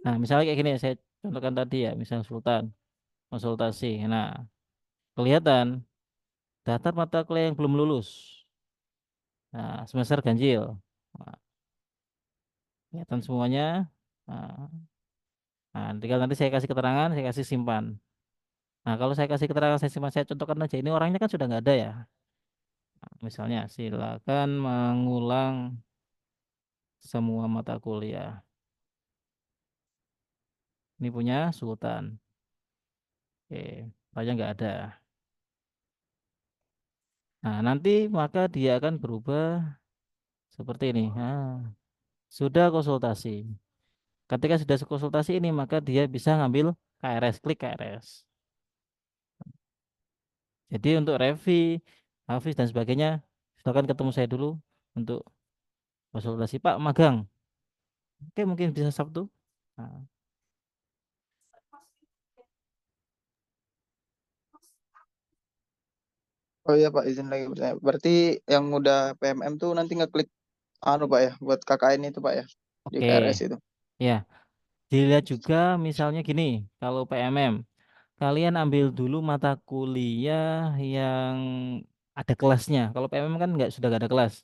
S2: Nah, misalnya kayak gini saya contohkan tadi ya, misal Sultan konsultasi. Nah, kelihatan daftar mata kuliah yang belum lulus. Nah, semester ganjil. Nah, kelihatan semuanya. Nah, nah, tinggal nanti saya kasih keterangan, saya kasih simpan. Nah, kalau saya kasih keterangan, saya simpan, saya contohkan aja. Ini orangnya kan sudah nggak ada ya. Nah, misalnya, silakan mengulang semua mata kuliah. Ini punya Sultan. Oke, orangnya nggak ada. Nah, nanti maka dia akan berubah seperti ini. Nah, sudah konsultasi. Ketika sudah konsultasi ini, maka dia bisa ngambil KRS, klik KRS. Jadi untuk Revi, Hafiz dan sebagainya, silakan ketemu saya dulu untuk konsultasi Pak magang. Oke, mungkin bisa Sabtu. Nah,
S8: Oh iya Pak, izin lagi bertanya. Berarti yang udah PMM tuh nanti ngeklik anu Pak ya, buat KKN itu Pak ya, di
S2: oke,
S8: KRS itu.
S2: ya. Dilihat juga misalnya gini, kalau PMM, kalian ambil dulu mata kuliah yang ada kelasnya. Kalau PMM kan sudah nggak ada kelas.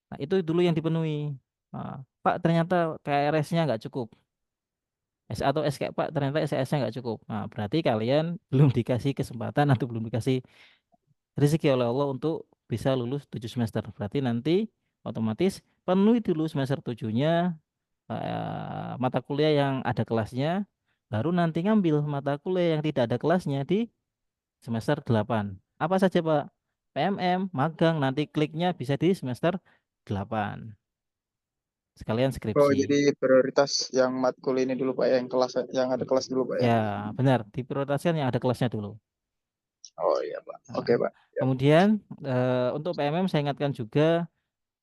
S2: Nah, itu dulu yang dipenuhi. Nah, Pak ternyata KRS-nya nggak cukup. S atau S kayak Pak ternyata SKS-nya nggak cukup. Nah, berarti kalian belum dikasih kesempatan atau belum dikasih rezeki oleh Allah untuk bisa lulus 7 semester. Berarti nanti otomatis penuhi dulu semester 7-nya mata kuliah yang ada kelasnya, baru nanti ngambil mata kuliah yang tidak ada kelasnya di semester 8. Apa saja Pak? PMM, magang, nanti kliknya bisa di semester 8. Sekalian
S8: Oh
S2: skripsi.
S8: jadi prioritas yang matkul ini dulu Pak ya, yang ada kelas dulu Pak ya.
S2: Ya, benar, diprioritaskan yang ada kelasnya dulu.
S8: Oh iya Pak.
S2: Nah,
S8: Oke Pak. Ya.
S2: kemudian untuk PMM saya ingatkan juga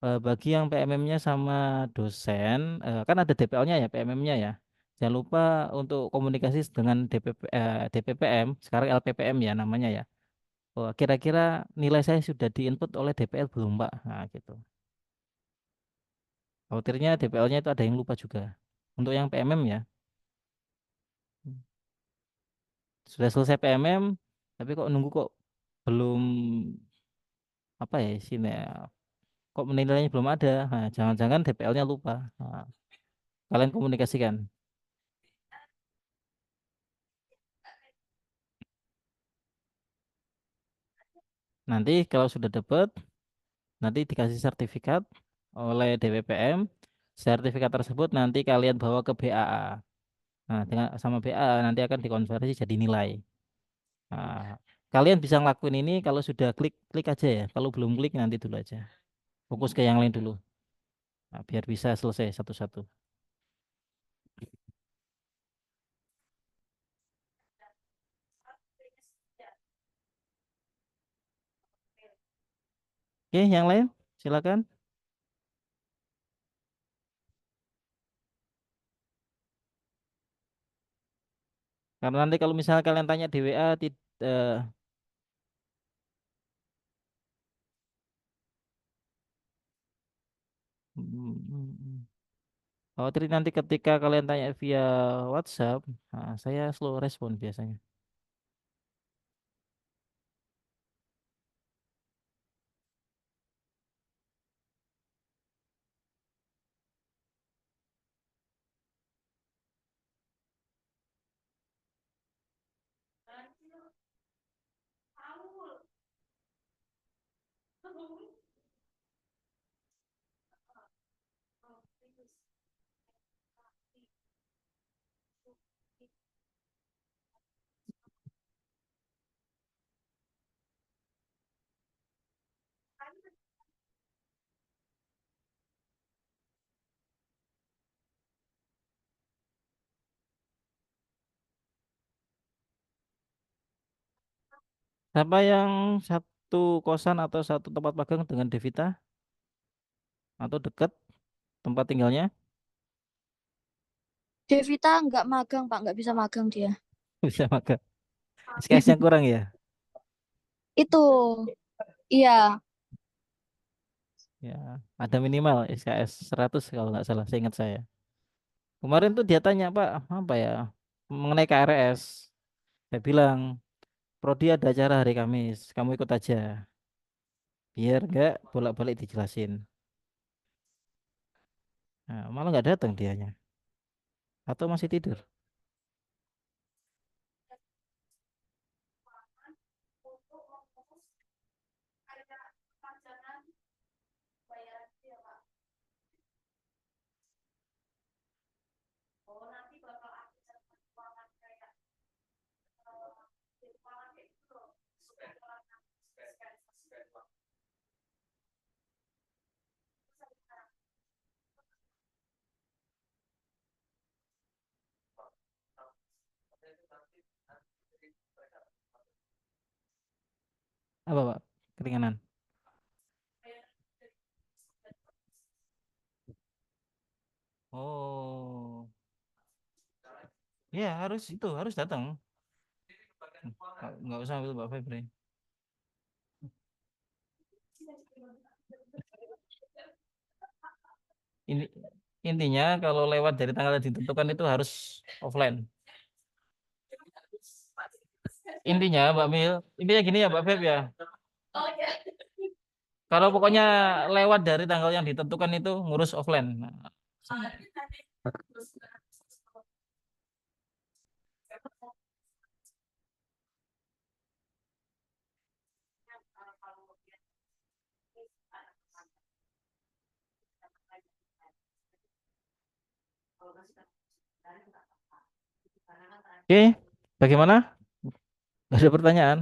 S2: bagi yang PMM-nya sama dosen, kan ada DPL-nya ya, PMM-nya ya. Jangan lupa untuk komunikasi dengan DPPM, sekarang LPPM ya namanya ya. oh, kira-kira nilai saya sudah diinput oleh DPL belum, Pak? Nah, gitu. Khawatirnya DPL-nya itu ada yang lupa juga. Untuk yang PMM ya, sudah selesai PMM, tapi kok nunggu kok belum apa ya sini ya, kok nilainya belum ada. Nah, jangan-jangan DPL-nya lupa. Nah, kalian komunikasikan. Nanti kalau sudah dapat, nanti dikasih sertifikat oleh DWPM. Sertifikat tersebut nanti kalian bawa ke BAA. Nah, dengan sama BAA nanti akan dikonversi jadi nilai. Nah, kalian bisa ngelakuin ini kalau sudah klik klik aja ya. Kalau belum klik nanti dulu aja. Fokus ke yang lain dulu. Nah, biar bisa selesai satu-satu. Oke, yang lain silakan. Karena nanti kalau misalnya kalian tanya di WA, khawatir nanti ketika kalian tanya via WhatsApp, nah, saya slow respon biasanya. Siapa yang satu kosan atau satu tempat magang dengan Devita atau dekat tempat tinggalnya?
S9: Devita nggak magang, Pak. Nggak bisa magang dia.
S2: Bisa magang. SKS-nya kurang ya?
S9: Itu, iya.
S2: Ya, ada minimal SKS 100 kalau nggak salah, seingat saya. Kemarin tuh dia tanya, Pak, apa ya, mengenai KRS. Saya bilang, Prodi ada acara hari Kamis, kamu ikut aja. Biar nggak bolak-balik dijelasin. Nah, malah nggak datang dianya. Atau masih tidur. Apa, Pak? Keringanan. Oh, ya harus datang. Nggak usah ambil Mbak Febri. Ini intinya kalau lewat dari tanggal yang ditentukan itu harus offline. Intinya Mbak Mil, intinya gini ya Mbak Feb ya. Kalau pokoknya lewat dari tanggal yang ditentukan itu ngurus offline. Nah, oke, bagaimana? Nggak ada pertanyaan?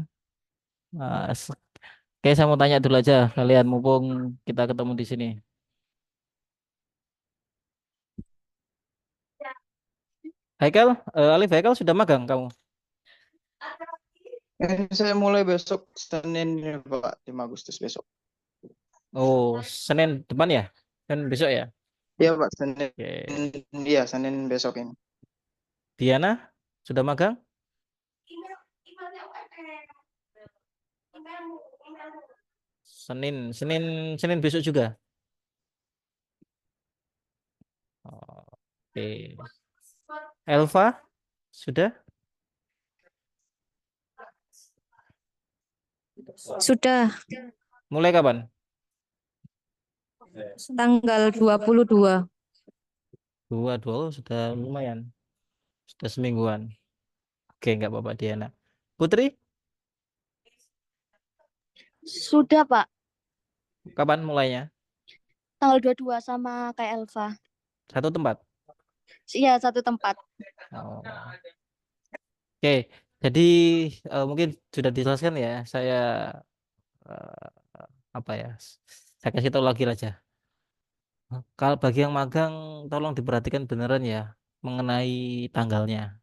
S2: Nah, oke, saya mau tanya dulu aja kalian mumpung kita ketemu di sini. Haikal, Alif Haikal sudah magang kamu?
S8: Saya mulai besok Senin ya, Pak, 5 Agustus besok.
S2: Oh, Senin depan ya? Dan besok ya?
S8: Iya Pak, Senin.
S2: Oke.
S8: Iya, Senin besok ini.
S2: Diana, sudah magang? Senin, Senin, Senin besok juga. Oke. Elva, sudah?
S9: Sudah,
S2: Mulai kapan?
S9: tanggal 22.
S2: Dua, oh, sudah lumayan. Sudah semingguan. Oke, nggak apa-apa Diana. Putri,
S9: Sudah, Pak.
S2: kapan mulainya?
S9: Tanggal 22 sama kayak Elva.
S2: Satu tempat?
S9: Iya, satu tempat.
S2: Oh. Oke, jadi mungkin sudah dijelaskan ya. Saya eh, apa ya? Saya kasih tahu lagi aja. Kalau bagi yang magang, tolong diperhatikan beneran ya mengenai tanggalnya.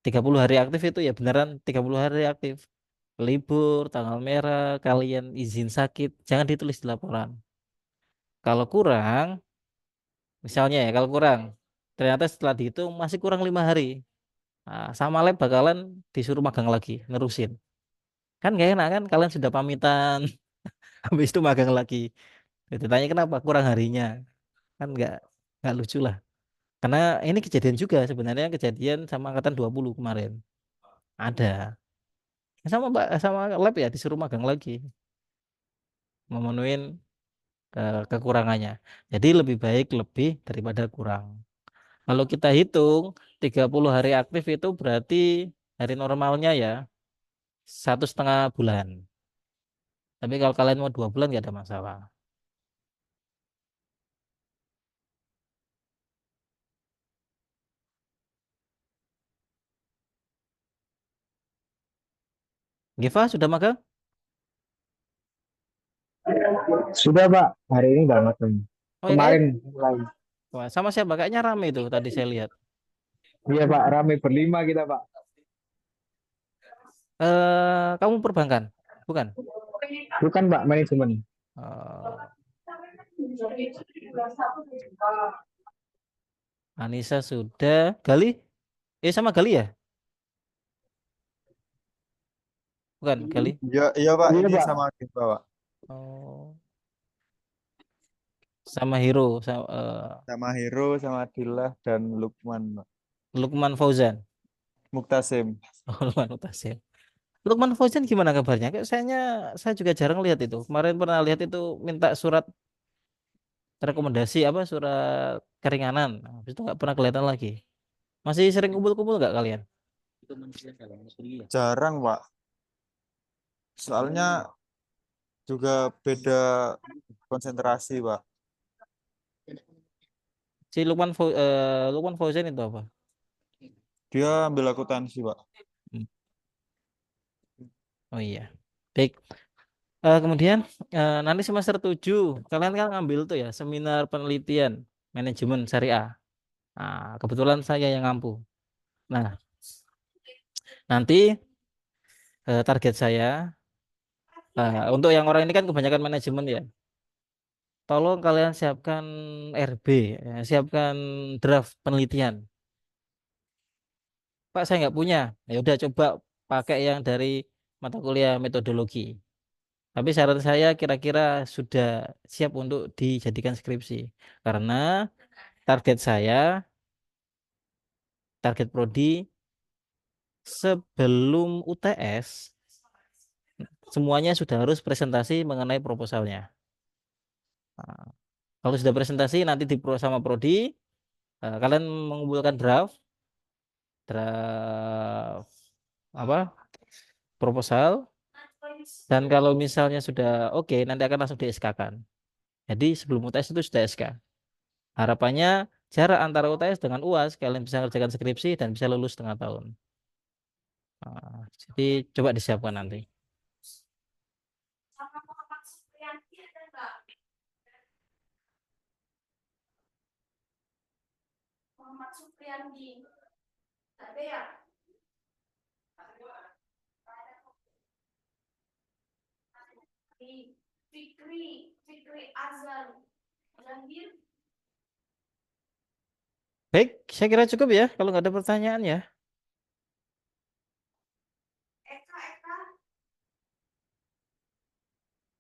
S2: 30 hari aktif itu ya beneran 30 hari aktif. Libur, tanggal merah, kalian izin sakit, jangan ditulis di laporan. Kalau kurang, misalnya ya, kalau kurang, ternyata setelah dihitung masih kurang 5 hari. Nah, sama lab bakalan disuruh magang lagi, nerusin. Kan gak enak kan, kalian sudah pamitan, habis itu magang lagi. Ditanya kenapa kurang harinya, kan nggak lucu lah. Karena ini kejadian juga sebenarnya kejadian sama angkatan 20 kemarin. Ada. Sama lab ya disuruh magang lagi, memenuhin kekurangannya. Jadi lebih baik lebih daripada kurang. Kalau kita hitung 30 hari aktif itu berarti hari normalnya ya 1,5 bulan. Tapi kalau kalian mau 2 bulan nggak ada masalah. Giva sudah magang?
S6: Sudah Pak, hari ini banget.
S2: Oh ya kayaknya
S6: Kemarin mulai.
S2: wah, sama siapa? Kayaknya rame itu tadi saya lihat.
S6: Iya Pak, rame berlima kita Pak.
S2: Kamu perbankan? Bukan?
S6: Bukan Pak, manajemen.
S2: Eh, Anissa sudah. Gali? Sama Gali ya? Bukan, Gali?
S10: Iya, iya Pak,
S6: Iya
S10: ini
S6: Pak.
S10: sama kita Pak.
S2: Oh, sama Hero,
S10: Sama Hero, sama Adillah, dan Lukman, Pak.
S2: Lukman Fauzan.
S10: Muktasim.
S2: Oh, Lukman Mutasim. Lukman Fauzan gimana kabarnya? Kayak saya juga jarang lihat itu. Kemarin pernah lihat itu minta surat rekomendasi apa surat keringanan. Habis itu nggak pernah kelihatan lagi. Masih sering kumpul-kumpul nggak kalian?
S10: Jarang Pak. Soalnya juga beda konsentrasi Pak.
S2: Si Lukman Fauzan itu apa?
S10: Dia ambil akuntansi Pak.
S2: Hmm. Oh iya. Baik. Kemudian nanti semester 7 kalian kan ngambil tuh ya seminar penelitian manajemen syariah. Nah, kebetulan saya yang ngampu. Nah, nanti target saya untuk yang orang ini kan kebanyakan manajemen ya. Tolong kalian siapkan RB, ya, siapkan draft penelitian. Pak, saya nggak punya. Ya udah coba pakai yang dari mata kuliah metodologi. Tapi syarat saya kira-kira sudah siap untuk dijadikan skripsi. Karena target saya, target prodi sebelum UTS semuanya sudah harus presentasi mengenai proposalnya. Nah, kalau sudah presentasi nanti di sama prodi kalian mengumpulkan draft apa proposal dan kalau misalnya sudah oke nanti akan langsung di SK-kan. Jadi sebelum UTS itu sudah SK. Harapannya jarak antara UTS dengan UAS kalian bisa kerjakan skripsi dan bisa lulus setengah tahun. Jadi coba disiapkan nanti. Baik, saya kira cukup ya kalau nggak ada pertanyaan ya.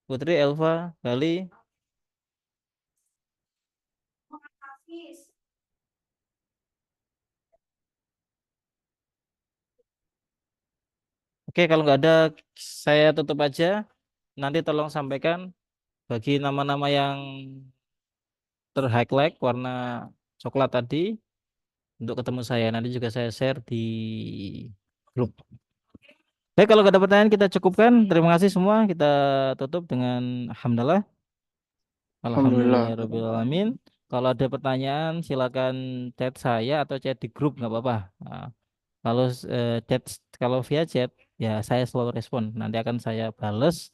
S2: Putri, Elva, Gali. Oke, kalau nggak ada, saya tutup aja. Nanti tolong sampaikan bagi nama-nama yang ter-highlight warna coklat tadi untuk ketemu saya. Nanti juga saya share di grup. Baik, kalau nggak ada pertanyaan kita cukupkan. Terima kasih semua. Kita tutup dengan alhamdulillah.
S8: Alhamdulillah.
S2: Alhamdulillahirobbilalamin. Kalau ada pertanyaan silakan chat saya atau chat di grup nggak apa-apa. Nah, kalau chat kalau via chat ya saya selalu respon. Nanti akan saya bales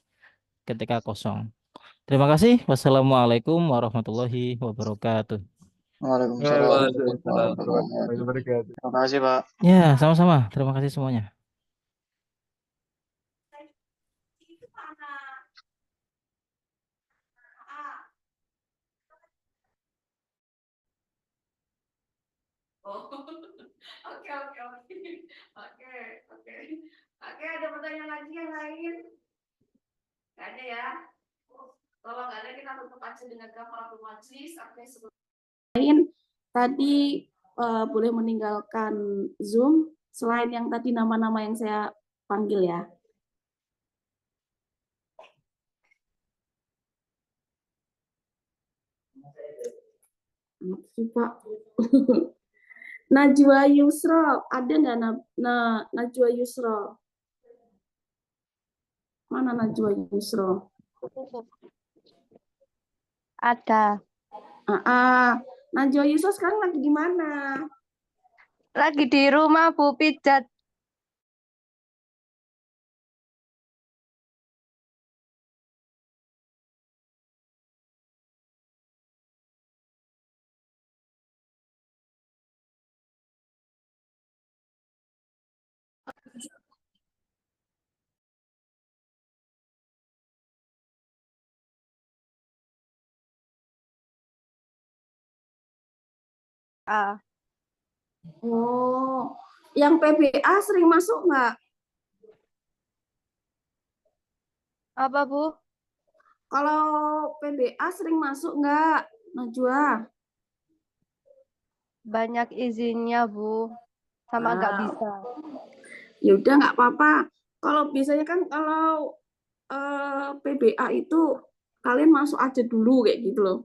S2: ketika kosong. Terima kasih. Wassalamualaikum warahmatullahi wabarakatuh.
S8: Waalaikumsalam warahmatullahi wabarakatuh. Terima kasih, Pak.
S2: Ya, sama-sama. Terima kasih semuanya.
S5: Oke, oke, oke. Oke, oke. Oke, ada pertanyaan lagi yang lain? Nggak ada ya? Kalau nggak ada, kita tutup aja dengan kafaratul majlis. Oke,
S7: Lain tadi boleh meninggalkan Zoom selain yang tadi nama-nama yang saya panggil ya. Pak. Najwa Yusro, ada nggak Najwa Yusro? Mana Najwa Yusro?
S9: Ada.
S7: Najwa Yusro sekarang lagi di mana?
S9: Lagi di rumah Bu pijat.
S7: Oh, yang PBA sering masuk nggak?
S9: Apa, Bu?
S7: Kalau PBA sering masuk nggak, Najwa?
S9: Banyak izinnya, Bu. Sama nggak bisa.
S7: Ya udah nggak apa-apa. Kalau biasanya kan kalau PBA itu kalian masuk aja dulu kayak gitu loh.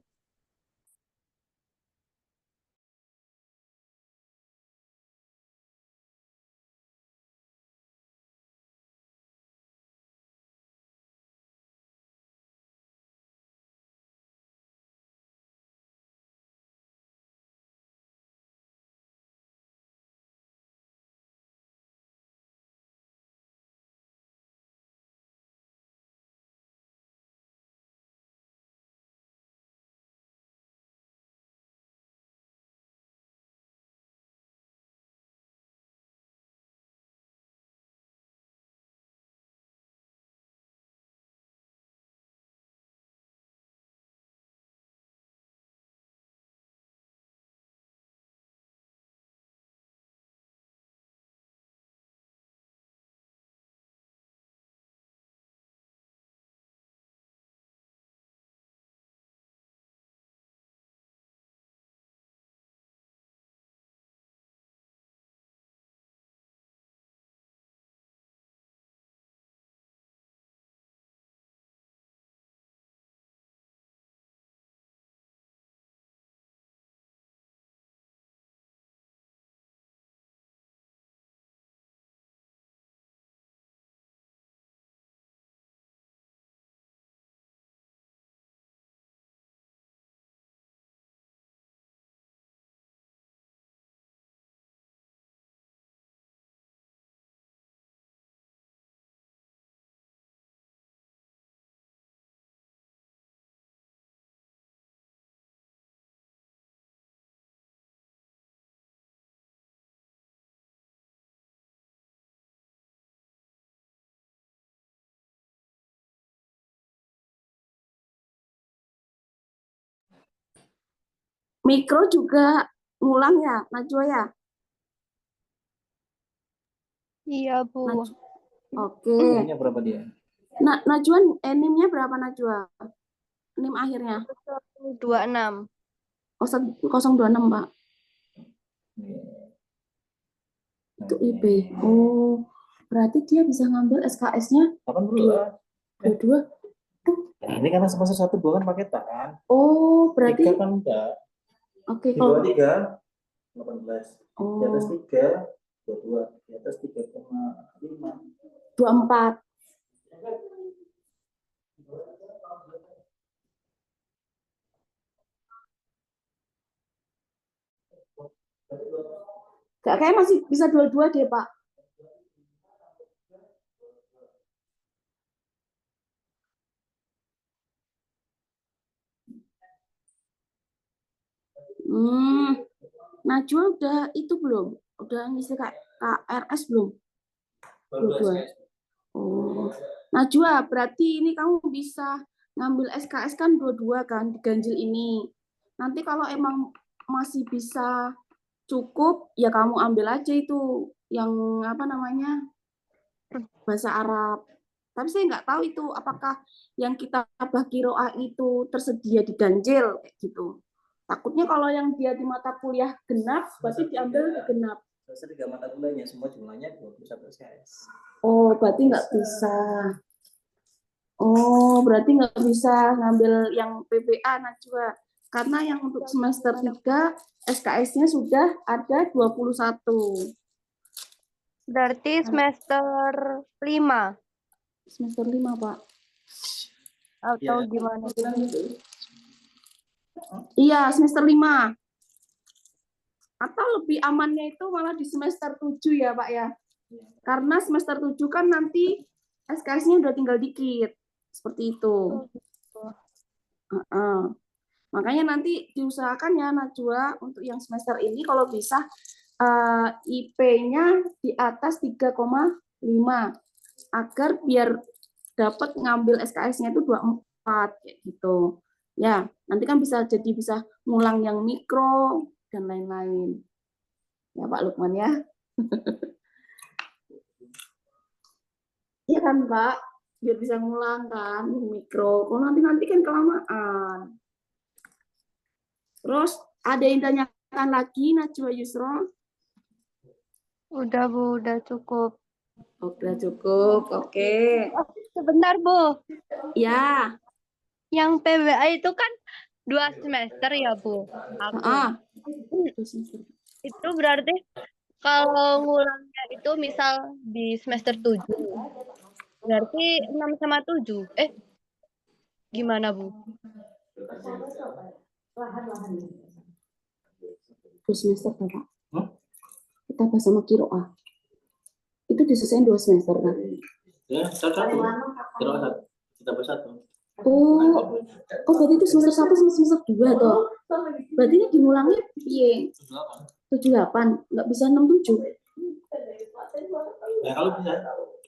S7: Mikro juga ngulang ya, Najwa ya?
S9: Iya, Bu.
S7: Oke.
S2: Berapa dia?
S7: Nah, Najwa, NIM-nya berapa Najwa? NIM akhirnya?
S9: 26.
S7: 026, Pak. Itu IP. Oh, berarti dia bisa ngambil SKS-nya 22.
S6: Nah, ini karena semester 1, 2 kan paketan kan?
S7: Oh, berarti
S6: 3 kan enggak.
S7: oke,
S6: Di
S7: kalau
S6: bawah 3, 18. Di atas
S7: oh,
S6: 3, 22. Di atas 3,5.
S7: 24. Kayak masih bisa 22 deh, Pak. Najwa udah itu belum? Udah ngisi KRS belum? 22. Oh, Najwa, berarti ini kamu bisa ngambil SKS kan 22 kan, diganjil ini. Nanti kalau emang masih bisa cukup, ya kamu ambil aja itu yang apa namanya, bahasa Arab. Tapi saya nggak tahu itu apakah yang kita kiroah itu tersedia di ganjil kayak gitu. Takutnya kalau yang dia di mata kuliah genap, berarti diambil di genap.
S6: Selesai 3 mata kuliahnya, semua jumlahnya 21 SKS.
S7: Oh, berarti nggak bisa. Oh, berarti nggak bisa ngambil yang PPA Najwa. Karena yang untuk semester 3 SKS-nya sudah ada 21.
S9: Berarti semester 5
S7: Semester 5, Pak.
S9: atau gimana?
S7: Iya, semester 5. Atau lebih amannya itu malah di semester 7 ya, Pak ya. Karena semester 7 kan nanti SKS-nya udah tinggal dikit. Seperti itu. Makanya nanti diusahakan ya Najwa untuk yang semester ini kalau bisa IP-nya di atas 3,5 agar biar dapat ngambil SKS-nya itu 24 kayak gitu. Ya, nanti kan bisa ngulang yang mikro dan lain-lain. Ya Pak Lukman ya. Iya kan Pak, biar bisa ngulang kan yang mikro. Kalau nanti kan kelamaan. Terus ada yang tanyakan lagi Najwa Yusro?
S9: Udah Bu, udah cukup.
S7: Udah cukup, oke.
S9: Sebentar Bu,
S7: Ya.
S9: yang PBA itu kan 2 semester ya Bu. Itu berarti kalau ngulangnya itu misal di semester 7, berarti 6 sama 7. Gimana Bu?
S7: 2 semester Bapak. Kita bahas sama kiroah. Itu diselesain 2 semester kan?
S6: Ya, satu. Kiroah 1. Kita bahas 1.
S7: Oh, berarti itu semester 1 sama semester 2 toh. Berarti ini dimulangnya piye? 78, nggak bisa 67.
S6: Ya kalau bisa,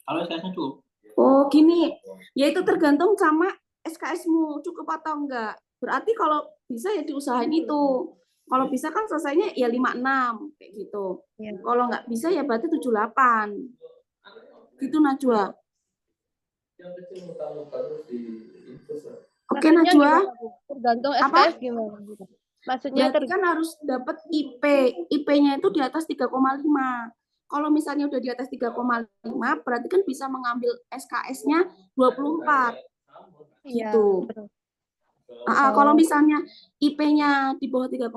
S6: kalau SKS-nya cukup.
S7: Oh, gini. Ya itu tergantung sama SKS-mu cukup atau enggak. Berarti kalau bisa ya diusahain itu. Kalau bisa kan selesainya ya 56 kayak gitu. Kalau nggak bisa ya berarti 78. Gitu Najwa. Oke Najwa.
S9: Tergantung SKS gimana? Maksudnya
S7: kan harus dapat IP. IP-nya itu di atas 3,5. Kalau misalnya udah di atas 3,5 berarti kan bisa mengambil SKS-nya 24. Gitu. Kalau misalnya IP-nya di bawah 3,5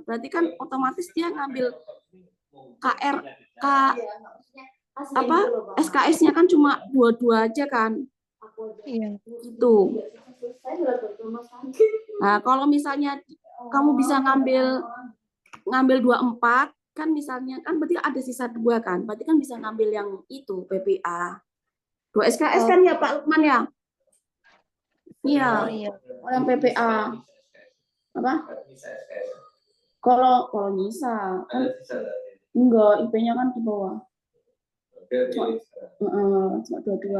S7: berarti kan otomatis dia ngambil SKS-nya kan cuma 22 aja kan.
S9: Iya.
S7: Gitu. Nah, kalau misalnya kamu bisa ngambil 24 kan misalnya kan berarti ada sisa 2 kan. Berarti kan bisa ngambil yang itu PPA. 2 SKS kan ya Pak Lukman ya? Iya. Yang PPA. Apa? Kalau bisa kan enggak, IP-nya kan di bawah. Cuma 22.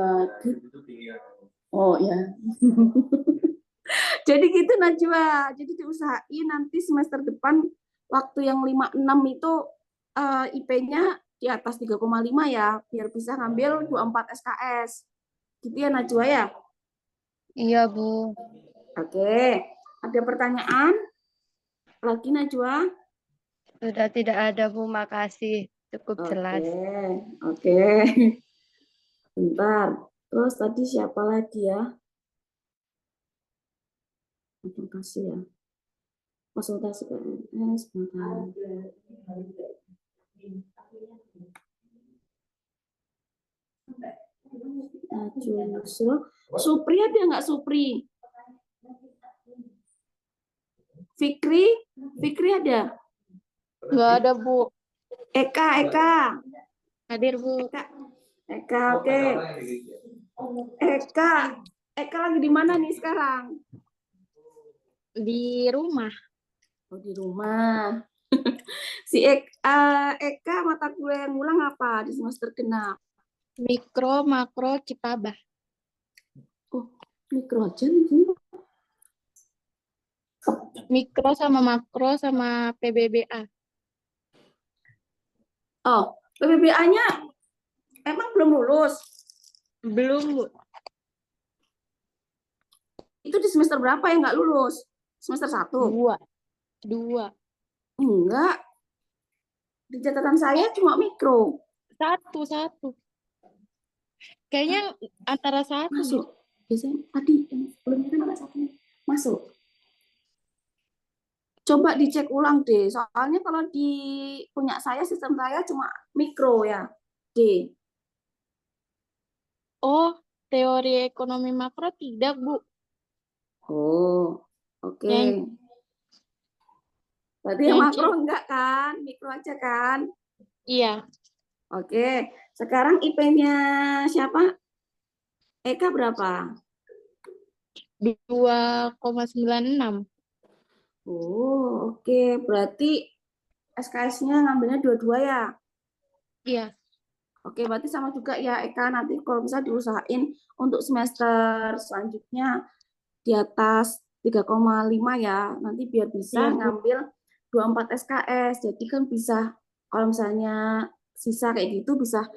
S7: Oh ya. Jadi gitu Najwa. Jadi diusahain nanti semester depan waktu yang 56 itu IP-nya di atas 3,5 ya, biar bisa ngambil 24 SKS. Gitu ya Najwa ya?
S9: Iya, Bu.
S7: Oke. Ada pertanyaan lagi Najwa?
S9: Sudah tidak ada, Bu. Makasih. Cukup
S7: Oke.
S9: jelas.
S7: Oke. Bentar. Terus tadi siapa lagi ya? Konsultasi ya. Konsultasi PNS. Bentar. Najwa. Supri ada nggak Supri? Fikri? Fikri ada?
S9: Nggak ada, Bu.
S7: Eka.
S9: Hadir, Bu.
S7: Eka, oke. Eka lagi di mana nih sekarang?
S9: Di rumah.
S7: Oh, di rumah. Si Eka mata kuliah yang ngulang apa di semester genap?
S9: Mikro, makro, kitabah.
S7: Oh, mikro aja nih.
S9: Mikro sama makro sama PBBA.
S7: Oh, PBBA-nya emang belum lulus?
S9: Belum, Bu.
S7: Itu di semester berapa yang nggak lulus? Semester 1?
S9: Dua.
S7: Enggak. Di catatan saya cuma mikro.
S9: Satu. Kayaknya antara satu.
S7: Masuk. Biasanya tadi yang belum kan ada satu. Masuk. Coba dicek ulang deh. Soalnya kalau di punya saya, sistem saya cuma mikro ya. D.
S9: Oh, teori ekonomi makro tidak, Bu.
S7: Oh, oke.
S9: Yang-
S7: Berarti yang
S9: yang
S7: makro enggak kan? Mikro aja kan?
S9: Iya.
S7: Oke. Sekarang IP-nya siapa? Eka berapa?
S9: 2,96.
S7: Oh, oke. Berarti SKS-nya ngambilnya 22 ya?
S9: Iya.
S7: Oke, berarti sama juga ya Eka. Nanti kalau bisa diusahain untuk semester selanjutnya di atas 3,5 ya. Nanti biar bisa
S9: Iya, Bu.
S7: ngambil 24 SKS. Jadi kan bisa, kalau misalnya sisa kayak gitu bisa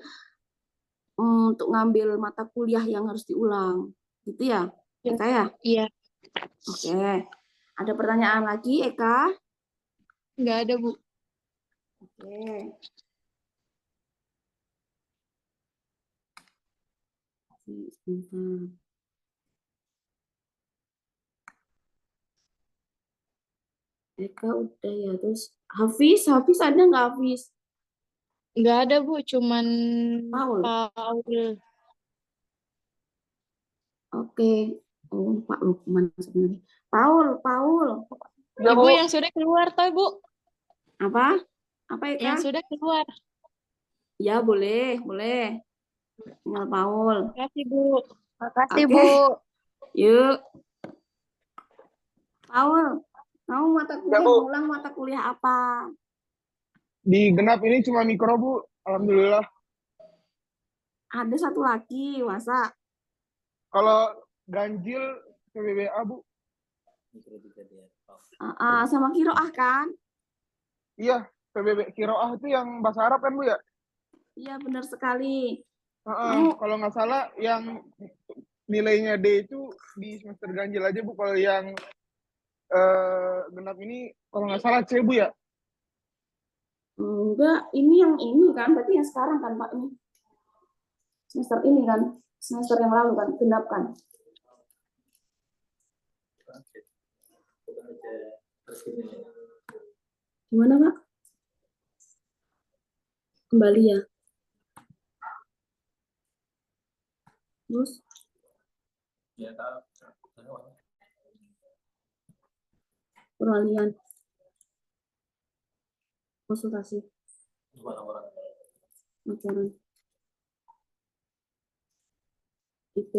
S7: untuk ngambil mata kuliah yang harus diulang. Gitu ya, Eka ya?
S9: Iya.
S7: Oke. Ada pertanyaan lagi, Eka?
S9: Nggak ada, Bu.
S7: Oke. Sebentar. Eka udah ya. Terus Hafiz ada nggak Hafiz?
S9: Nggak ada, Bu. Cuman
S7: Paul.
S9: Paul.
S7: Oke. Oh, Pak Lukman sebenarnya. Paul.
S9: Ibu yang sudah keluar, toh, Bu.
S7: Apa? Apa Eka?
S9: Yang sudah keluar.
S7: Ya, boleh. Tinggal Paul.
S9: Makasih, Bu. Makasih,
S7: Oke.
S9: Bu.
S7: Yuk. Paul, kamu mata kuliah
S11: Bu.
S7: ulang mata kuliah apa?
S11: Di genap ini cuma mikro, Bu. Alhamdulillah.
S7: Ada satu lagi, masa?
S11: Kalau ganjil PBBA, Bu.
S7: Sama kiroah kan?
S11: Iya, PBB Kiroah itu yang bahasa Arab kan, Bu ya?
S7: Iya, benar sekali.
S11: Kalau nggak salah yang nilainya D itu di semester ganjil aja, Bu. Kalau yang genap ini kalau nggak salah C, Bu ya?
S7: Enggak, ini yang ini kan, berarti yang sekarang kan Pak ini. Semester ini kan, semester yang lalu kan, genap kan. Gimana Pak? Kembali ya. Terus? Peralihan. Konsultasi. Laporan. IP.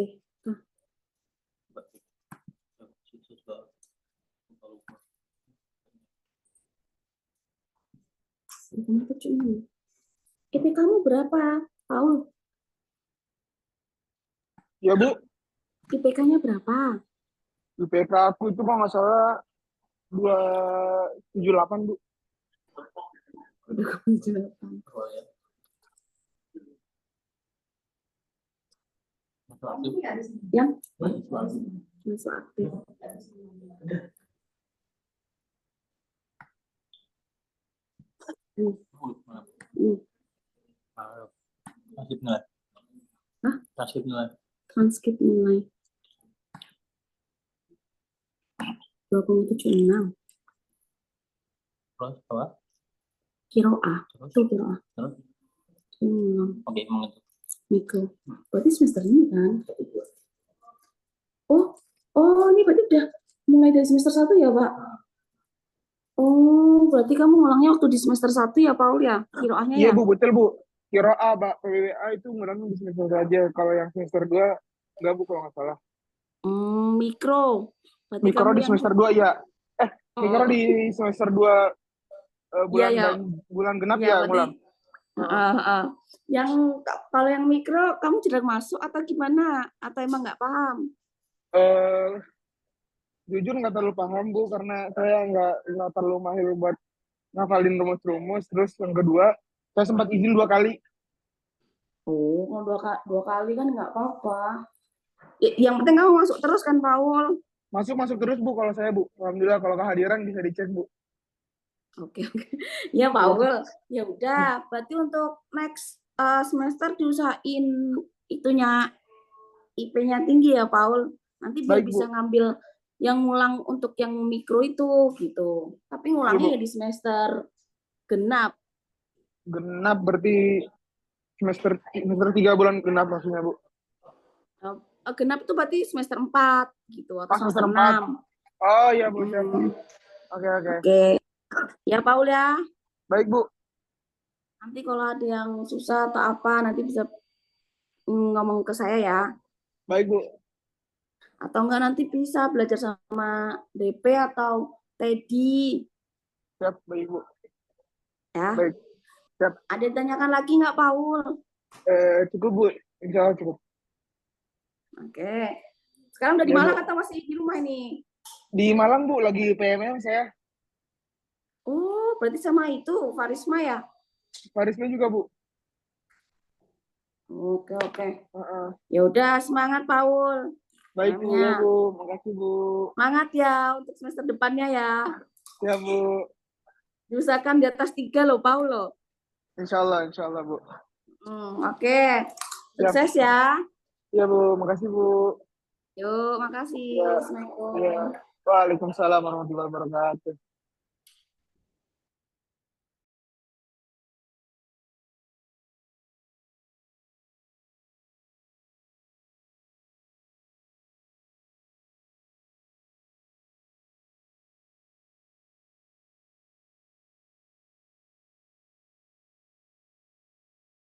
S7: IP kamu berapa, Paul?
S11: Ya, Bu.
S7: IPK-nya berapa?
S11: IPK aku itu kalau nggak salah 278, Bu.
S7: 278. Yang mahasiswa aktif. Transkrip nilai 2,76. Kiroah. Itu kiroah.
S12: Oke, emang itu.
S7: Mikro. Berarti semester ini kan? Oh, ini berarti udah mulai dari semester 1 ya, Pak? Oh, berarti kamu ngulangnya waktu di semester 1 ya, Paul ya? Kiroahnya
S11: Iya
S7: ya?
S11: Bu, betul Bu. Kiroah, Pak, PWA itu ngurangin di semester aja. Kalau yang semester 2 enggak Bu kalau nggak salah.
S7: Mikro. Berarti
S11: Mikro
S7: kamu
S11: di
S7: yang
S11: semester 2 ya. Mikro di semester 2 bulan
S7: ya.
S11: bulan genap
S7: Ya,
S11: ya
S7: berarti
S11: ngulang.
S7: yang kalau yang mikro kamu jarang masuk atau gimana? Atau emang nggak paham?
S11: Jujur nggak terlalu paham Bu, karena saya nggak terlalu mahir buat ngafalin rumus-rumus. Terus yang kedua, saya sempat izin 2 kali.
S7: Oh, dua kali kan nggak apa-apa. Yang penting kamu masuk terus kan, Paul?
S11: Masuk terus Bu kalau saya Bu. Alhamdulillah, kalau kehadiran bisa dicek Bu.
S7: Oke. Ya, Paul. Ya udah, berarti untuk next semester diusahain itunya IP-nya tinggi ya, Paul. Nanti biar
S11: Baik,
S7: bisa
S11: Bu.
S7: ngambil yang ngulang untuk yang mikro itu gitu. Tapi ngulangnya ya di semester genap.
S11: Genap berarti semester 3 bulan genap maksudnya Bu.
S7: Genap itu berarti semester 4 gitu atau semester 6.
S11: Oh iya Bu. Oke.
S7: Ya, Paul ya.
S11: Baik Bu.
S7: Nanti kalau ada yang susah atau apa nanti bisa ngomong ke saya ya.
S11: Baik Bu.
S7: Atau enggak nanti bisa belajar sama DP atau Teddy.
S11: Siap, baik Bu.
S7: Ya.
S11: Baik. Siap.
S7: Ada yang tanyakan lagi nggak, Paul?
S11: Cukup Bu. Insya Allah cukup.
S7: Oke. Sekarang udah di
S11: Ya,
S7: Malang
S11: Bu.
S7: atau masih di rumah ini?
S11: Di Malang Bu, lagi PMM saya.
S7: Oh, berarti sama itu Farisma ya?
S11: Farisma juga Bu.
S7: Oke. Ya udah, semangat Paul.
S11: Baik Bu, ya Bu. Makasih Bu.
S7: Semangat ya untuk semester depannya ya.
S11: Ya Bu.
S7: Diusahakan di atas 3 loh, Paul loh.
S11: Insya Allah Bu.
S7: Oke. Sukses ya.
S11: Ya Bu, makasih Bu.
S7: Yuk, makasih.
S11: Ya.
S7: Assalamualaikum.
S11: Ya. Waalaikumsalam warahmatullahi wabarakatuh.